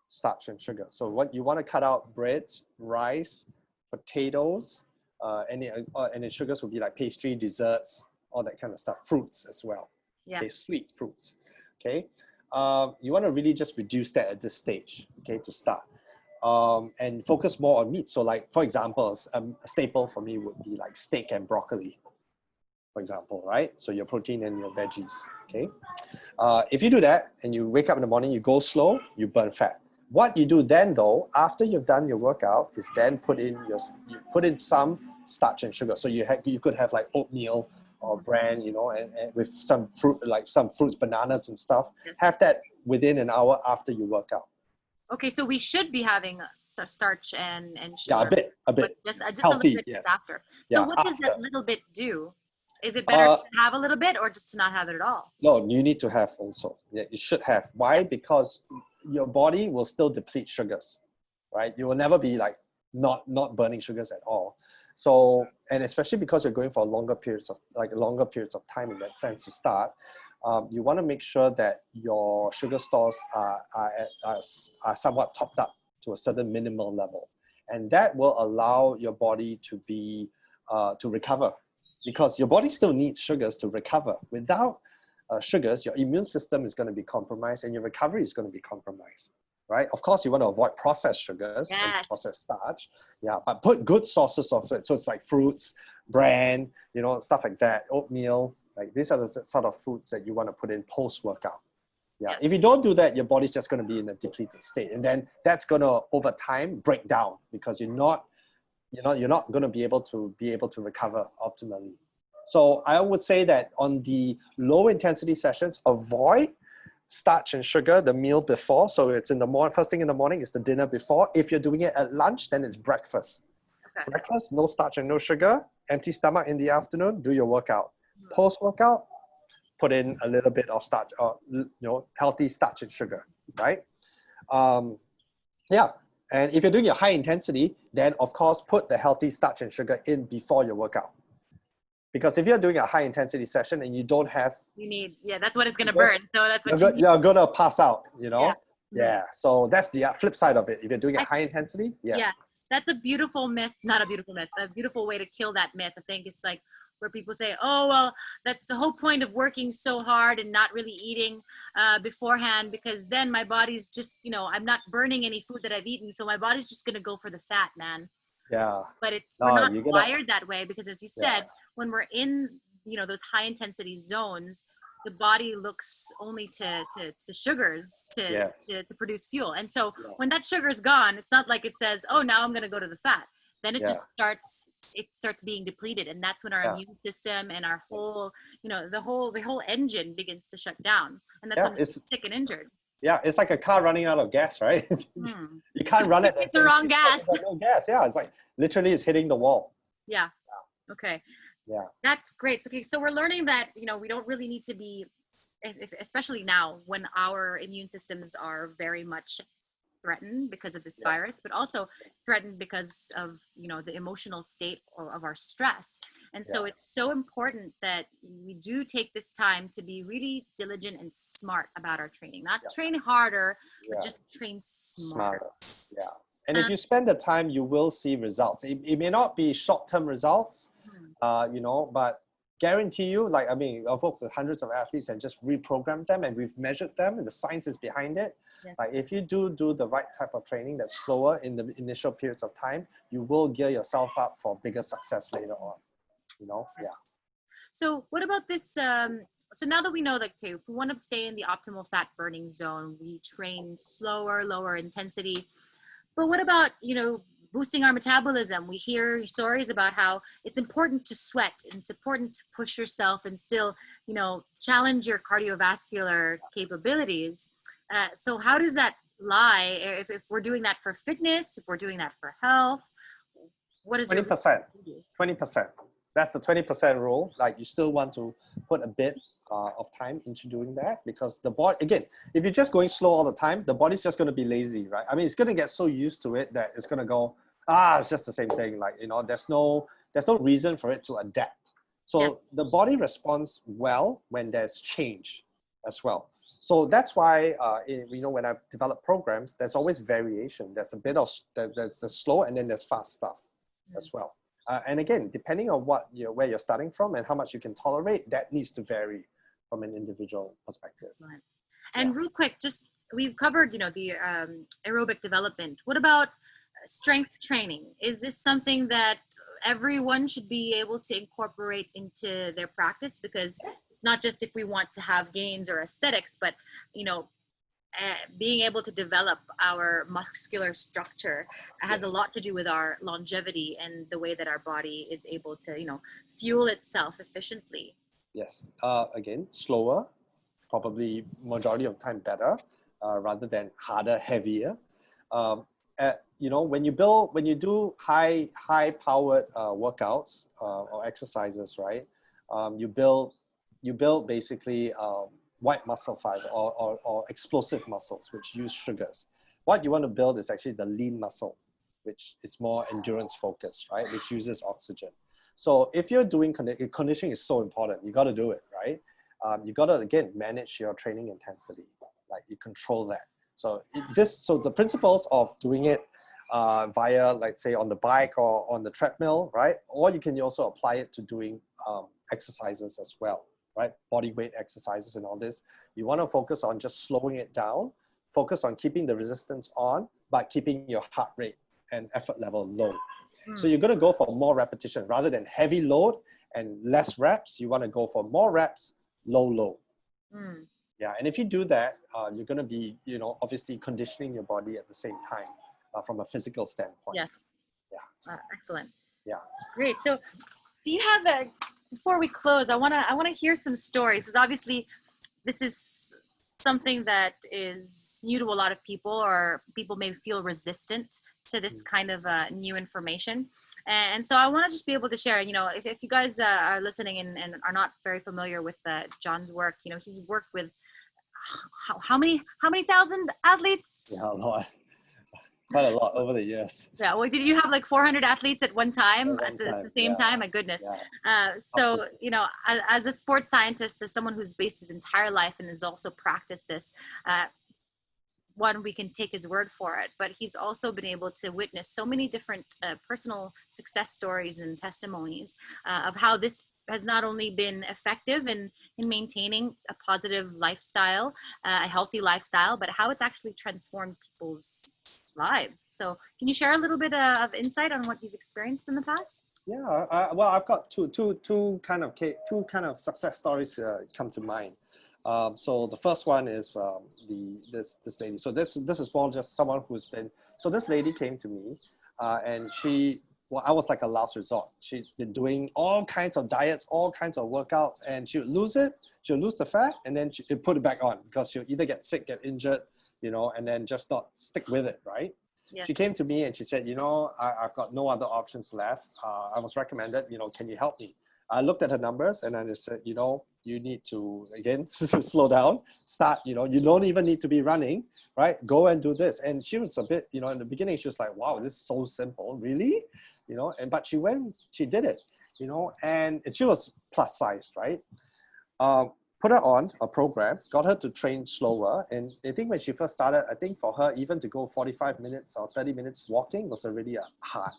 starch and sugar. So what you want to cut out: breads, rice, potatoes, and the sugars will be like pastry, desserts, all that kind of stuff. Fruits as well. Yeah. Okay, sweet fruits. Okay. You want to really just reduce that at this stage, okay, to start. And focus more on meat. So like, for example, a staple for me would be like steak and broccoli. for example, right? So your protein and your veggies, okay? If you do that and you wake up in the morning, you go slow, you burn fat. What you do then though, after you've done your workout, is then you put in some starch and sugar. So you could have like oatmeal or bran, you know, and with some fruit, like some fruits, bananas and stuff. Have that within an hour after you work out. Okay, so we should be having starch and Yeah, sugar. a bit. Just Healthy, a little bit yes. after. So Yeah, what does that little bit do? Is it better Uh, to have a little bit or just to not have it at all? No, you need to have also. Yeah, you should have. Why? Because your body will still deplete sugars, right? You will never be like not burning sugars at all. So, and especially because you're going for longer periods of time in that sense to start, you want to make sure that your sugar stores are somewhat topped up to a certain minimal level, and that will allow your body to be to recover, because your body still needs sugars to recover. Without sugars, your immune system is going to be compromised and your recovery is going to be compromised, right? Of course, you want to avoid processed sugars and processed starch, yeah, but put good sources of it. So it's like fruits, bran, you know, stuff like that, oatmeal, like these are the sort of foods that you want to put in post-workout. Yeah, if you don't do that, your body's just going to be in a depleted state, and then that's going to over time break down because you're not going to be able to recover optimally. So I would say that on the low intensity sessions, avoid starch and sugar the meal before. So it's in the morning, first thing in the morning is the dinner before. If you're doing it at lunch, then it's breakfast. Okay. Breakfast, no starch and no sugar. Empty stomach in the afternoon, do your workout. Post-workout, put in a little bit of starch, or healthy starch and sugar, right? Yeah. And if you're doing your high intensity, then of course put the healthy starch and sugar in before your workout. Because if you're doing a high intensity session and you don't have, that's what it's going to burn. So that's what you're going to pass out, you know? Yeah. Yeah. So that's the flip side of it. If you're doing a high intensity, Yes, that's a beautiful myth. Not a beautiful myth. A beautiful way to kill that myth. I think it's like where people say, oh, well, that's the whole point of working so hard and not really eating beforehand, because then my body's just, I'm not burning any food that I've eaten. So my body's just going to go for the fat, man. Yeah. But we're not wired that way, because as you said, when we're in, those high intensity zones, the body looks only to sugars to produce fuel. And so when that sugar is gone, it's not like it says, oh, now I'm going to go to the fat. Then it just starts being depleted. And that's when our immune system and our whole, the whole engine begins to shut down. And that's when we're sick and injured. Yeah, it's like a car running out of gas, right? You can't run it. It's the wrong gas. No gas. Yeah, it's like literally it's hitting the wall. Yeah. Okay. Yeah. That's great. Okay, so we're learning that, we don't really need to be, especially now when our immune systems are very much threatened because of this virus, but also threatened because of, the emotional state of our stress. And so it's so important that we do take this time to be really diligent and smart about our training, not train harder, but just train smarter. Yeah. And if you spend the time, you will see results. It may not be short-term results, but guarantee you, I've worked with hundreds of athletes and just reprogrammed them, and we've measured them, and the science is behind it. Yes. Like if you do the right type of training that's slower in the initial periods of time, you will gear yourself up for bigger success later on. So what about this? So now that we know that, okay, if we want to stay in the optimal fat burning zone, we train slower, lower intensity. But what about, boosting our metabolism? We hear stories about how it's important to sweat and it's important to push yourself and still, challenge your cardiovascular capabilities. So how does that lie? If we're doing that for fitness, if we're doing that for health, what is 20%? 20%. That's the 20% rule. Like you still want to put a bit of time into doing that, because the body, again, if you're just going slow all the time, the body's just going to be lazy, right? I mean, it's going to get so used to it that it's going to go, it's just the same thing. Like, there's no reason for it to adapt. So the body responds well when there's change as well. So that's why, when I develop programs, there's always variation. There's a bit of, there's the slow and then there's fast stuff as well. And again, depending on where you're starting from and how much you can tolerate, that needs to vary from an individual perspective. And real quick, we've covered, the aerobic development. What about strength training, is this something that everyone should be able to incorporate into their practice? Because not just if we want to have gains or aesthetics, but you know, being able to develop our muscular structure has a lot to do with our longevity and the way that our body is able to, you know, fuel itself efficiently. Yes. Again, slower, probably majority of the time better, rather than harder, heavier. You know, when you do high powered workouts or exercises, right? You build basically white muscle fiber or explosive muscles, which use sugars. What you want to build is actually the lean muscle, which is more endurance focused, right? Which uses oxygen. So if you're doing conditioning is so important, you got to do it, right? You got to, again, manage your training intensity, like you control that. So so the principles of doing it via, like say on the bike or on the treadmill, right? Or you can also apply it to doing exercises as well, right? Body weight exercises and all this. You want to focus on just slowing it down, focus on keeping the resistance on, but keeping your heart rate and effort level low. So you're going to go for more repetition rather than heavy load and less reps. You want to go for more reps, low. Yeah, and if you do that, you're going to be, you know, obviously conditioning your body at the same time from a physical standpoint. Yes. Yeah. Excellent. Yeah. Great. So, do you have before we close, I wanna hear some stories, because obviously, this is something that is new to a lot of people, or people may feel resistant to this kind of new information. And so I want to just be able to share, you know, if you guys are listening and are not very familiar with John's work, you know, he's worked with how many thousand athletes? Yeah, a lot. Quite a lot over the years. Yeah. Well, did you have like 400 athletes at one time, at the same time? My goodness. Yeah. So, you know, as a sports scientist, as someone who's based his entire life and has also practiced this, one, we can take his word for it, but he's also been able to witness so many different personal success stories and testimonies of how this has not only been effective in maintaining a positive lifestyle, a healthy lifestyle, but how it's actually transformed people's lives. So can you share a little bit of insight on what you've experienced in the past? Yeah, well, I've got two kind of success stories come to mind. So the first one is this lady. So this is more just someone who's been. So this lady came to me, and I was like a last resort. She'd been doing all kinds of diets, all kinds of workouts, and she would lose it. She would lose the fat, and then she'd put it back on because she'll either get sick, get injured, you know, and then just not stick with it, right? Yes. She came to me and she said, you know, I've got no other options left. I was recommended, you know, can you help me? I looked at her numbers and I just said, you know, you need to, again, slow down, start, you know, you don't even need to be running, right? Go and do this. And she was a bit, you know, in the beginning, she was like, wow, this is so simple, really? You know, but she did it, you know, and she was plus sized, right? Put her on a program, got her to train slower. And I think when she first started, I think for her, even to go 45 minutes or 30 minutes walking was already hard.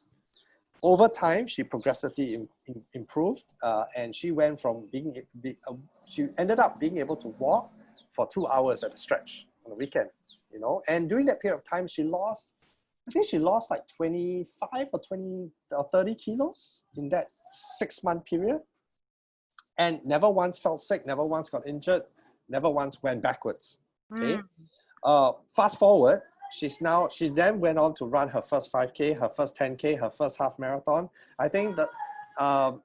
Over time, she progressively improved, and she went from she ended up being able to walk for 2 hours at a stretch on the weekend, you know. And during that period of time, I think she lost like 25 or 20 or 30 kilos in that 6-month period. And never once felt sick, never once got injured, never once went backwards. Okay. Fast forward, she then went on to run her first 5K, her first 10K, her first half marathon. I think that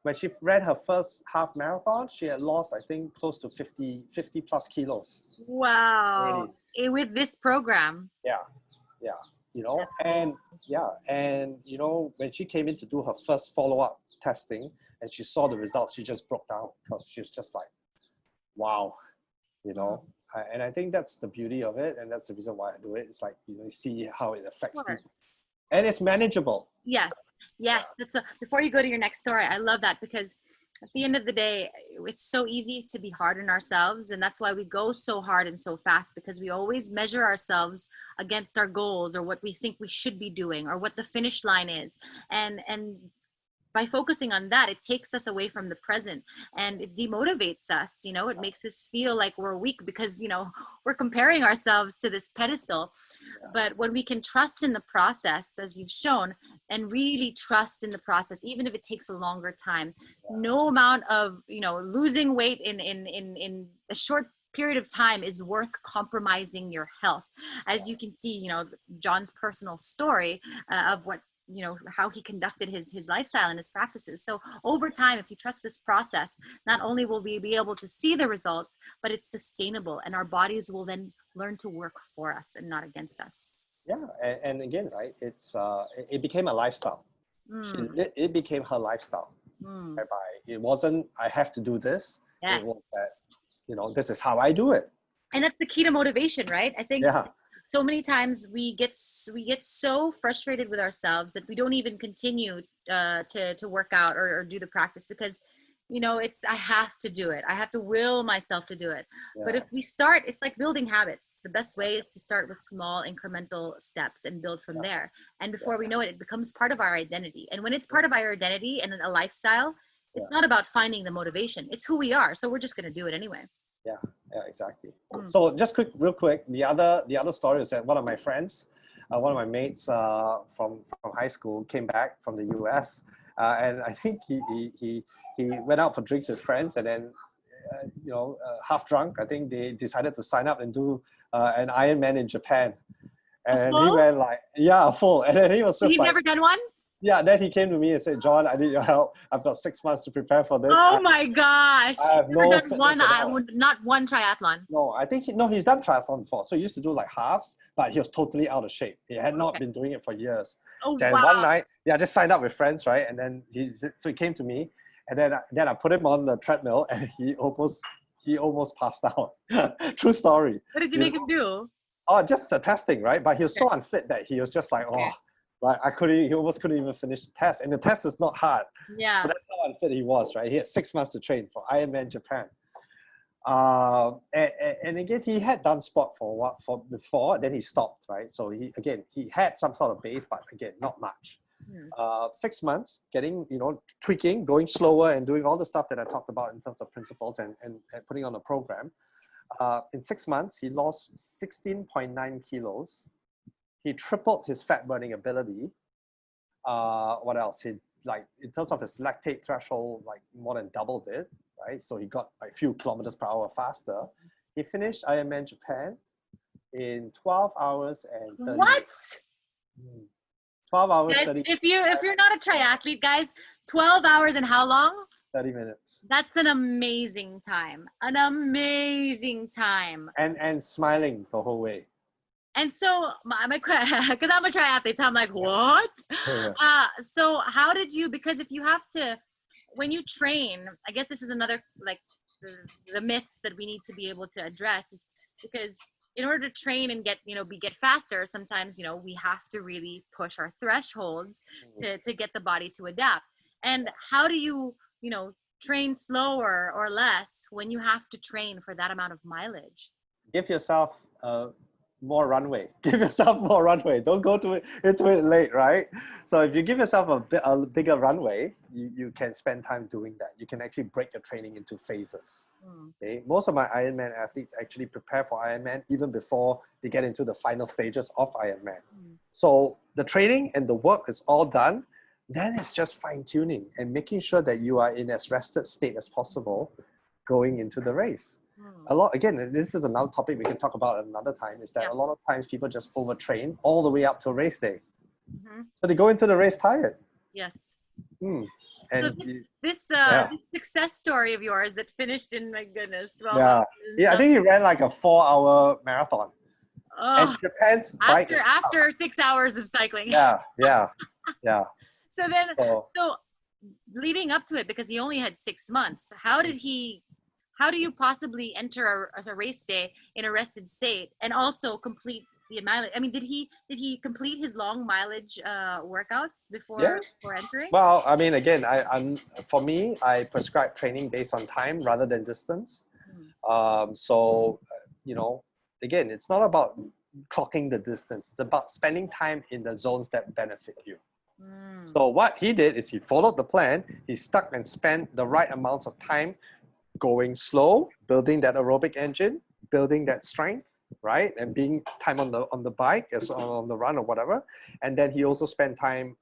when she ran her first half marathon, she had lost, I think, close to 50 plus kilos. Wow. With this program. Yeah. You know, and you know, when she came in to do her first follow-up testing and she saw the results, she just broke down because she was just like, wow, you know. And I think that's the beauty of it, and that's the reason why I do it. It's like, you know, you see how it affects people, and it's manageable. Yes. That's before you go to your next story, I love that, because at the end of the day, it's so easy to be hard on ourselves, and that's why we go so hard and so fast, because we always measure ourselves against our goals or what we think we should be doing or what the finish line is. And by focusing on that, it takes us away from the present, and it demotivates us. It makes us feel like we're weak because, we're comparing ourselves to this pedestal. But when we can trust in the process, as you've shown, and really trust in the process, even if it takes a longer time, no amount of, losing weight in a short period of time is worth compromising your health. As you can see, John's personal story of what, how he conducted his lifestyle and his practices. So over time, if you trust this process, not only will we be able to see the results, but it's sustainable, and our bodies will then learn to work for us and not against us. Yeah, and again, right, it became a lifestyle. It became her lifestyle, whereby it wasn't, I have to do this. Yes. It was that, this is how I do it. And that's the key to motivation, right? I think so many times we get so frustrated with ourselves that we don't even continue to work out or do the practice because, I have to do it. I have to will myself to do it. But if we start, it's like building habits. The best way is to start with small incremental steps and build from there. And before we know it, it becomes part of our identity. And when it's part of our identity and a lifestyle, it's not about finding the motivation. It's who we are. So we're just going to do it anyway. Yeah, exactly. So just real quick, the other story is that one of my friends, one of my mates from high school came back from the US, and I think he went out for drinks with friends, and then half drunk, I think they decided to sign up and do an Ironman in Japan, and he went like, full, and then he was just He's never done one? Yeah, then he came to me and said, John, I need your help. I've got 6 months to prepare for this. Oh my gosh. I have never done one, not one triathlon. No, I think he's done triathlon before. So he used to do like halves, but he was totally out of shape. He had not been doing it for years. Oh, then wow. One night, just signed up with friends, right? And then he came to me, and then I put him on the treadmill, and he almost passed out. True story. What did you make him do? Oh, just the testing, right? But he was so unfit that he was just like, like he almost couldn't even finish the test. And the test is not hard. Yeah. So that's how unfit he was, right? He had 6 months to train for Ironman Japan. And again, he had done sport before, then he stopped, right? So he had some sort of base, but again, not much. 6 months, getting, tweaking, going slower and doing all the stuff that I talked about in terms of principles and putting on a program. In 6 months, he lost 16.9 kilos. He tripled his fat burning ability. What else? He, like, in terms of his lactate threshold, like more than doubled it, right? So he got like a few kilometers per hour faster. He finished Ironman Japan in 12 hours and 30 minutes. 12 hours, guys, 30 if you're not a triathlete, guys, 12 hours and how long? 30 minutes. That's an amazing time. An amazing time. And smiling the whole way. And so, because I'm a triathlete, so I'm like, what? So how did you, because if you have to, when you train, I guess this is another, like, the myths that we need to be able to address is because in order to train and get faster, sometimes, we have to really push our thresholds to get the body to adapt. And how do you, train slower or less when you have to train for that amount of mileage? Give yourself more runway. Give yourself more runway. Don't go into it late, right? So if you give yourself a bigger runway, you can spend time doing that. You can actually break your training into phases. Okay? Most of my Ironman athletes actually prepare for Ironman even before they get into the final stages of Ironman. So the training and the work is all done. Then it's just fine tuning and making sure that you are in as rested state as possible going into the race. Again, this is another topic we can talk about another time, is that a lot of times people just overtrain all the way up to race day. So they go into the race tired. Yes. And so this success story of yours that finished in, my goodness, 12 hours. I think he ran like a 4-hour marathon. And Japan's bike after 6 hours of cycling. Yeah. So then, so leading up to it, because he only had 6 months, how do you possibly enter a race day in a rested state and also complete the mileage? I mean, did he complete his long mileage workouts before entering? Well, I mean, again, for me, I prescribe training based on time rather than distance. So, again, it's not about clocking the distance. It's about spending time in the zones that benefit you. So what he did is he followed the plan. He stuck and spent the right amount of time going slow, building that aerobic engine, building that strength, right, and being time on the bike, as on the run or whatever. And then he also spent time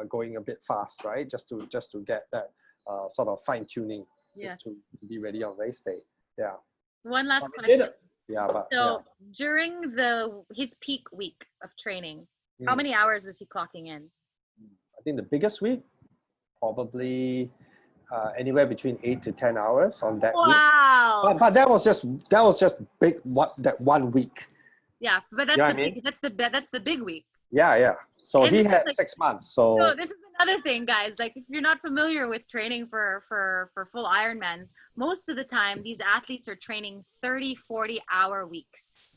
going a bit fast, right, just to get that sort of fine tuning to be ready on race day. Yeah. One last question. Yeah, but so during his peak week of training, how many hours was he clocking in? I think the biggest week, probably anywhere between 8 to 10 hours on that week. But that was just big that 1 week. Yeah, but that's the big week. Yeah. So and he had 6 months. So this is another thing, guys. Like, if you're not familiar with training for full Ironmans, most of the time these athletes are training 30-40 hour weeks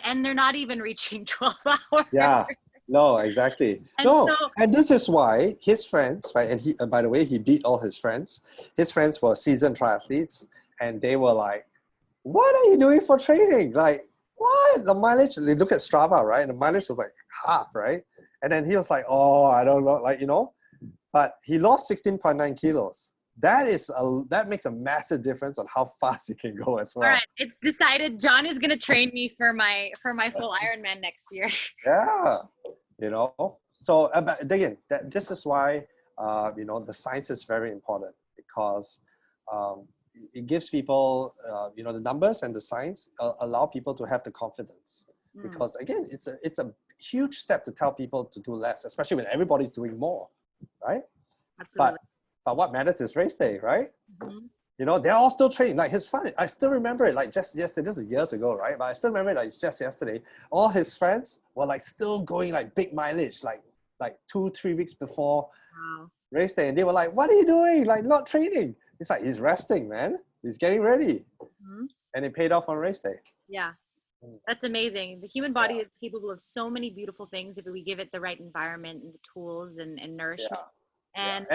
and they're not even reaching 12 hours. Yeah. No, exactly. And this is why his friends, right? And he, by the way, he beat all his friends. His friends were seasoned triathletes, and they were like, "What are you doing for training? Like, what? The mileage?" They look at Strava, right? And the mileage was like half, right? And then he was like, "Oh, I don't know," like, But he lost 16.9 kilos. That makes a massive difference on how fast you can go as well. All right, it's decided. John is gonna train me for my full Ironman next year. Yeah, So again, this is why the science is very important, because it gives people the numbers and the science allow people to have the confidence. Because again, it's a huge step to tell people to do less, especially when everybody's doing more, right? Absolutely. But what matters is race day, right? They're all still training. Like, it's funny. I still remember it like just yesterday. This is years ago, right? But I still remember it like just yesterday. All his friends were like still going like big mileage, like 2-3 weeks before race day. And they were like, "What are you doing? Like, not training." It's like, he's resting, man. He's getting ready. And it paid off on race day. Yeah. That's amazing. The human body is capable of so many beautiful things if we give it the right environment and the tools and nourishment. And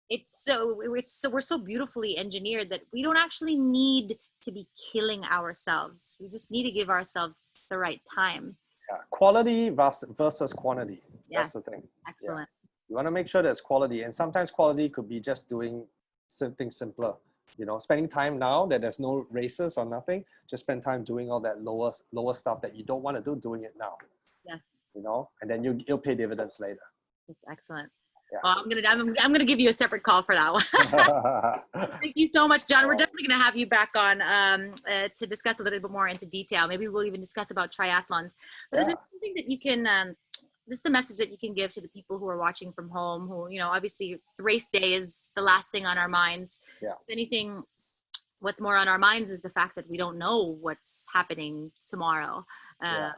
we're so beautifully engineered that we don't actually need to be killing ourselves. We just need to give ourselves the right time. Yeah. Quality versus quantity. That's the thing. Excellent. You want to make sure there's quality, and sometimes quality could be just doing something simpler. Spending time now that there's no races or nothing, just spend time doing all that lower stuff that you don't want to do, doing it now. Yes. And then you'll pay dividends later. That's excellent. Yeah. Well, I'm gonna give you a separate call for that one. Thank you so much, John. We're definitely gonna have you back on to discuss a little bit more into detail. Maybe we'll even discuss about triathlons. But is there something that you can just a message that you can give to the people who are watching from home, who, obviously race day is the last thing on our minds. Yeah. If anything, what's more on our minds is the fact that we don't know what's happening tomorrow,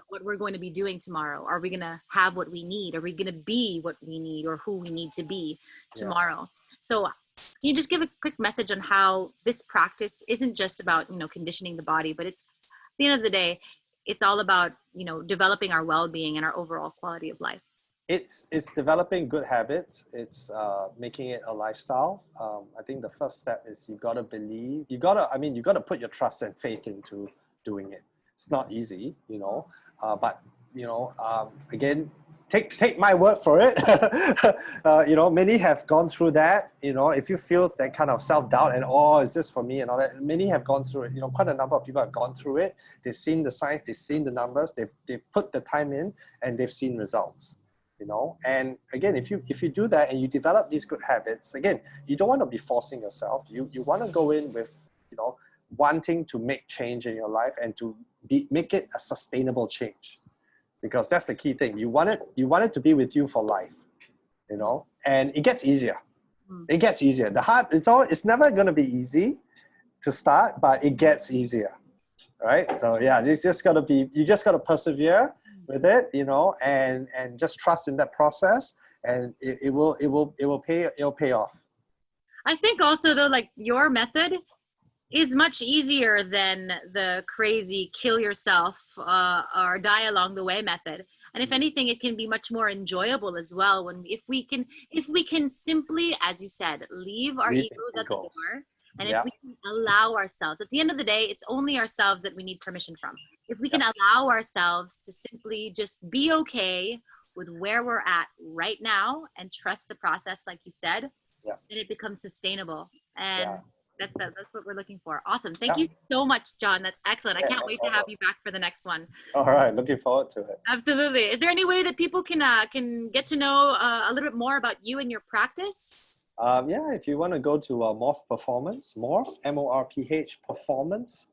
what we're going to be doing tomorrow. Are we going to have what we need? Are we going to be what we need or who we need to be tomorrow? So can you just give a quick message on how this practice isn't just about, conditioning the body, but it's, at the end of the day, it's all about, developing our well-being and our overall quality of life. It's developing good habits. It's making it a lifestyle. I think the first step is you got to put your trust and faith into doing it. It's not easy, but again, take my word for it. Many have gone through that. If you feel that kind of self-doubt and, is this for me and all that, many have gone through it. Quite a number of people have gone through it. They've seen the science, they've seen the numbers, they've put the time in, and they've seen results. And again, if you do that and you develop these good habits, again, you don't want to be forcing yourself. You want to go in with, wanting to make change in your life and to make it a sustainable change. Because that's the key thing. You want it to be with you for life, and it gets easier. It gets easier. It's never going to be easy to start, but it gets easier, right? So you just got to persevere with it, and just trust in that process, and it will pay off. I think also though, like, your method is much easier than the crazy kill yourself or die along the way method. And if anything, it can be much more enjoyable as well if we can simply, as you said, leave our egos at the door. And if we can allow ourselves, at the end of the day, it's only ourselves that we need permission from. If we can allow ourselves to simply just be okay with where we're at right now and trust the process, like you said, Yeah. then it becomes sustainable. And Yeah. that's what we're looking for. Awesome. Thank Yeah. you so much, John. That's excellent. I Yeah, can't no wait to problem. have you back for the next one. All right, looking forward to it. Absolutely. Is there any way that people can get to know a little bit more about you and your practice? Yeah, if you want to go to Morph Performance, Morph, MORPH Performance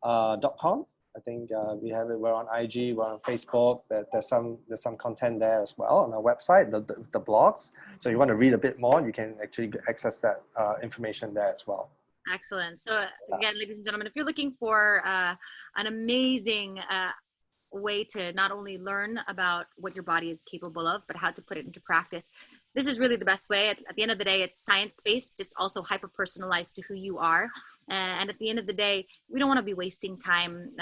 .com. I think we have it. We're on IG, we're on Facebook. There's some content there as well on our website, the blogs. So you want to read a bit more, you can actually access that information there as well. Excellent. So again, ladies and gentlemen, if you're looking for an amazing way to not only learn about what your body is capable of, but how to put it into practice, this is really the best way. At the end of the day, it's science-based. It's also hyper-personalized to who you are. And at the end of the day, we don't want to be wasting time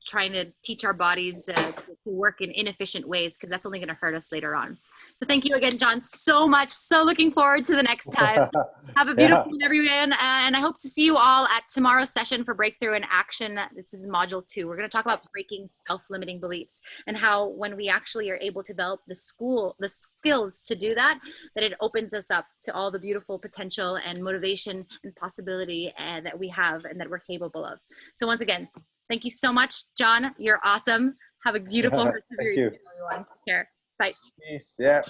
trying to teach our bodies to work in inefficient ways, because that's only going to hurt us later on. So thank you again, John, so much. So looking forward to the next time. Have a beautiful one, everyone. And I hope to see you all at tomorrow's session for Breakthrough in Action. This is module 2. We're going to talk about breaking self-limiting beliefs and how when we actually are able to develop the skills to do that, that it opens us up to all the beautiful potential and motivation and possibility that we have and that we're capable of. So once again, thank you so much, John. You're awesome. Have a beautiful rest of your evening, everyone. Take care. Bye. Peace. Yeah.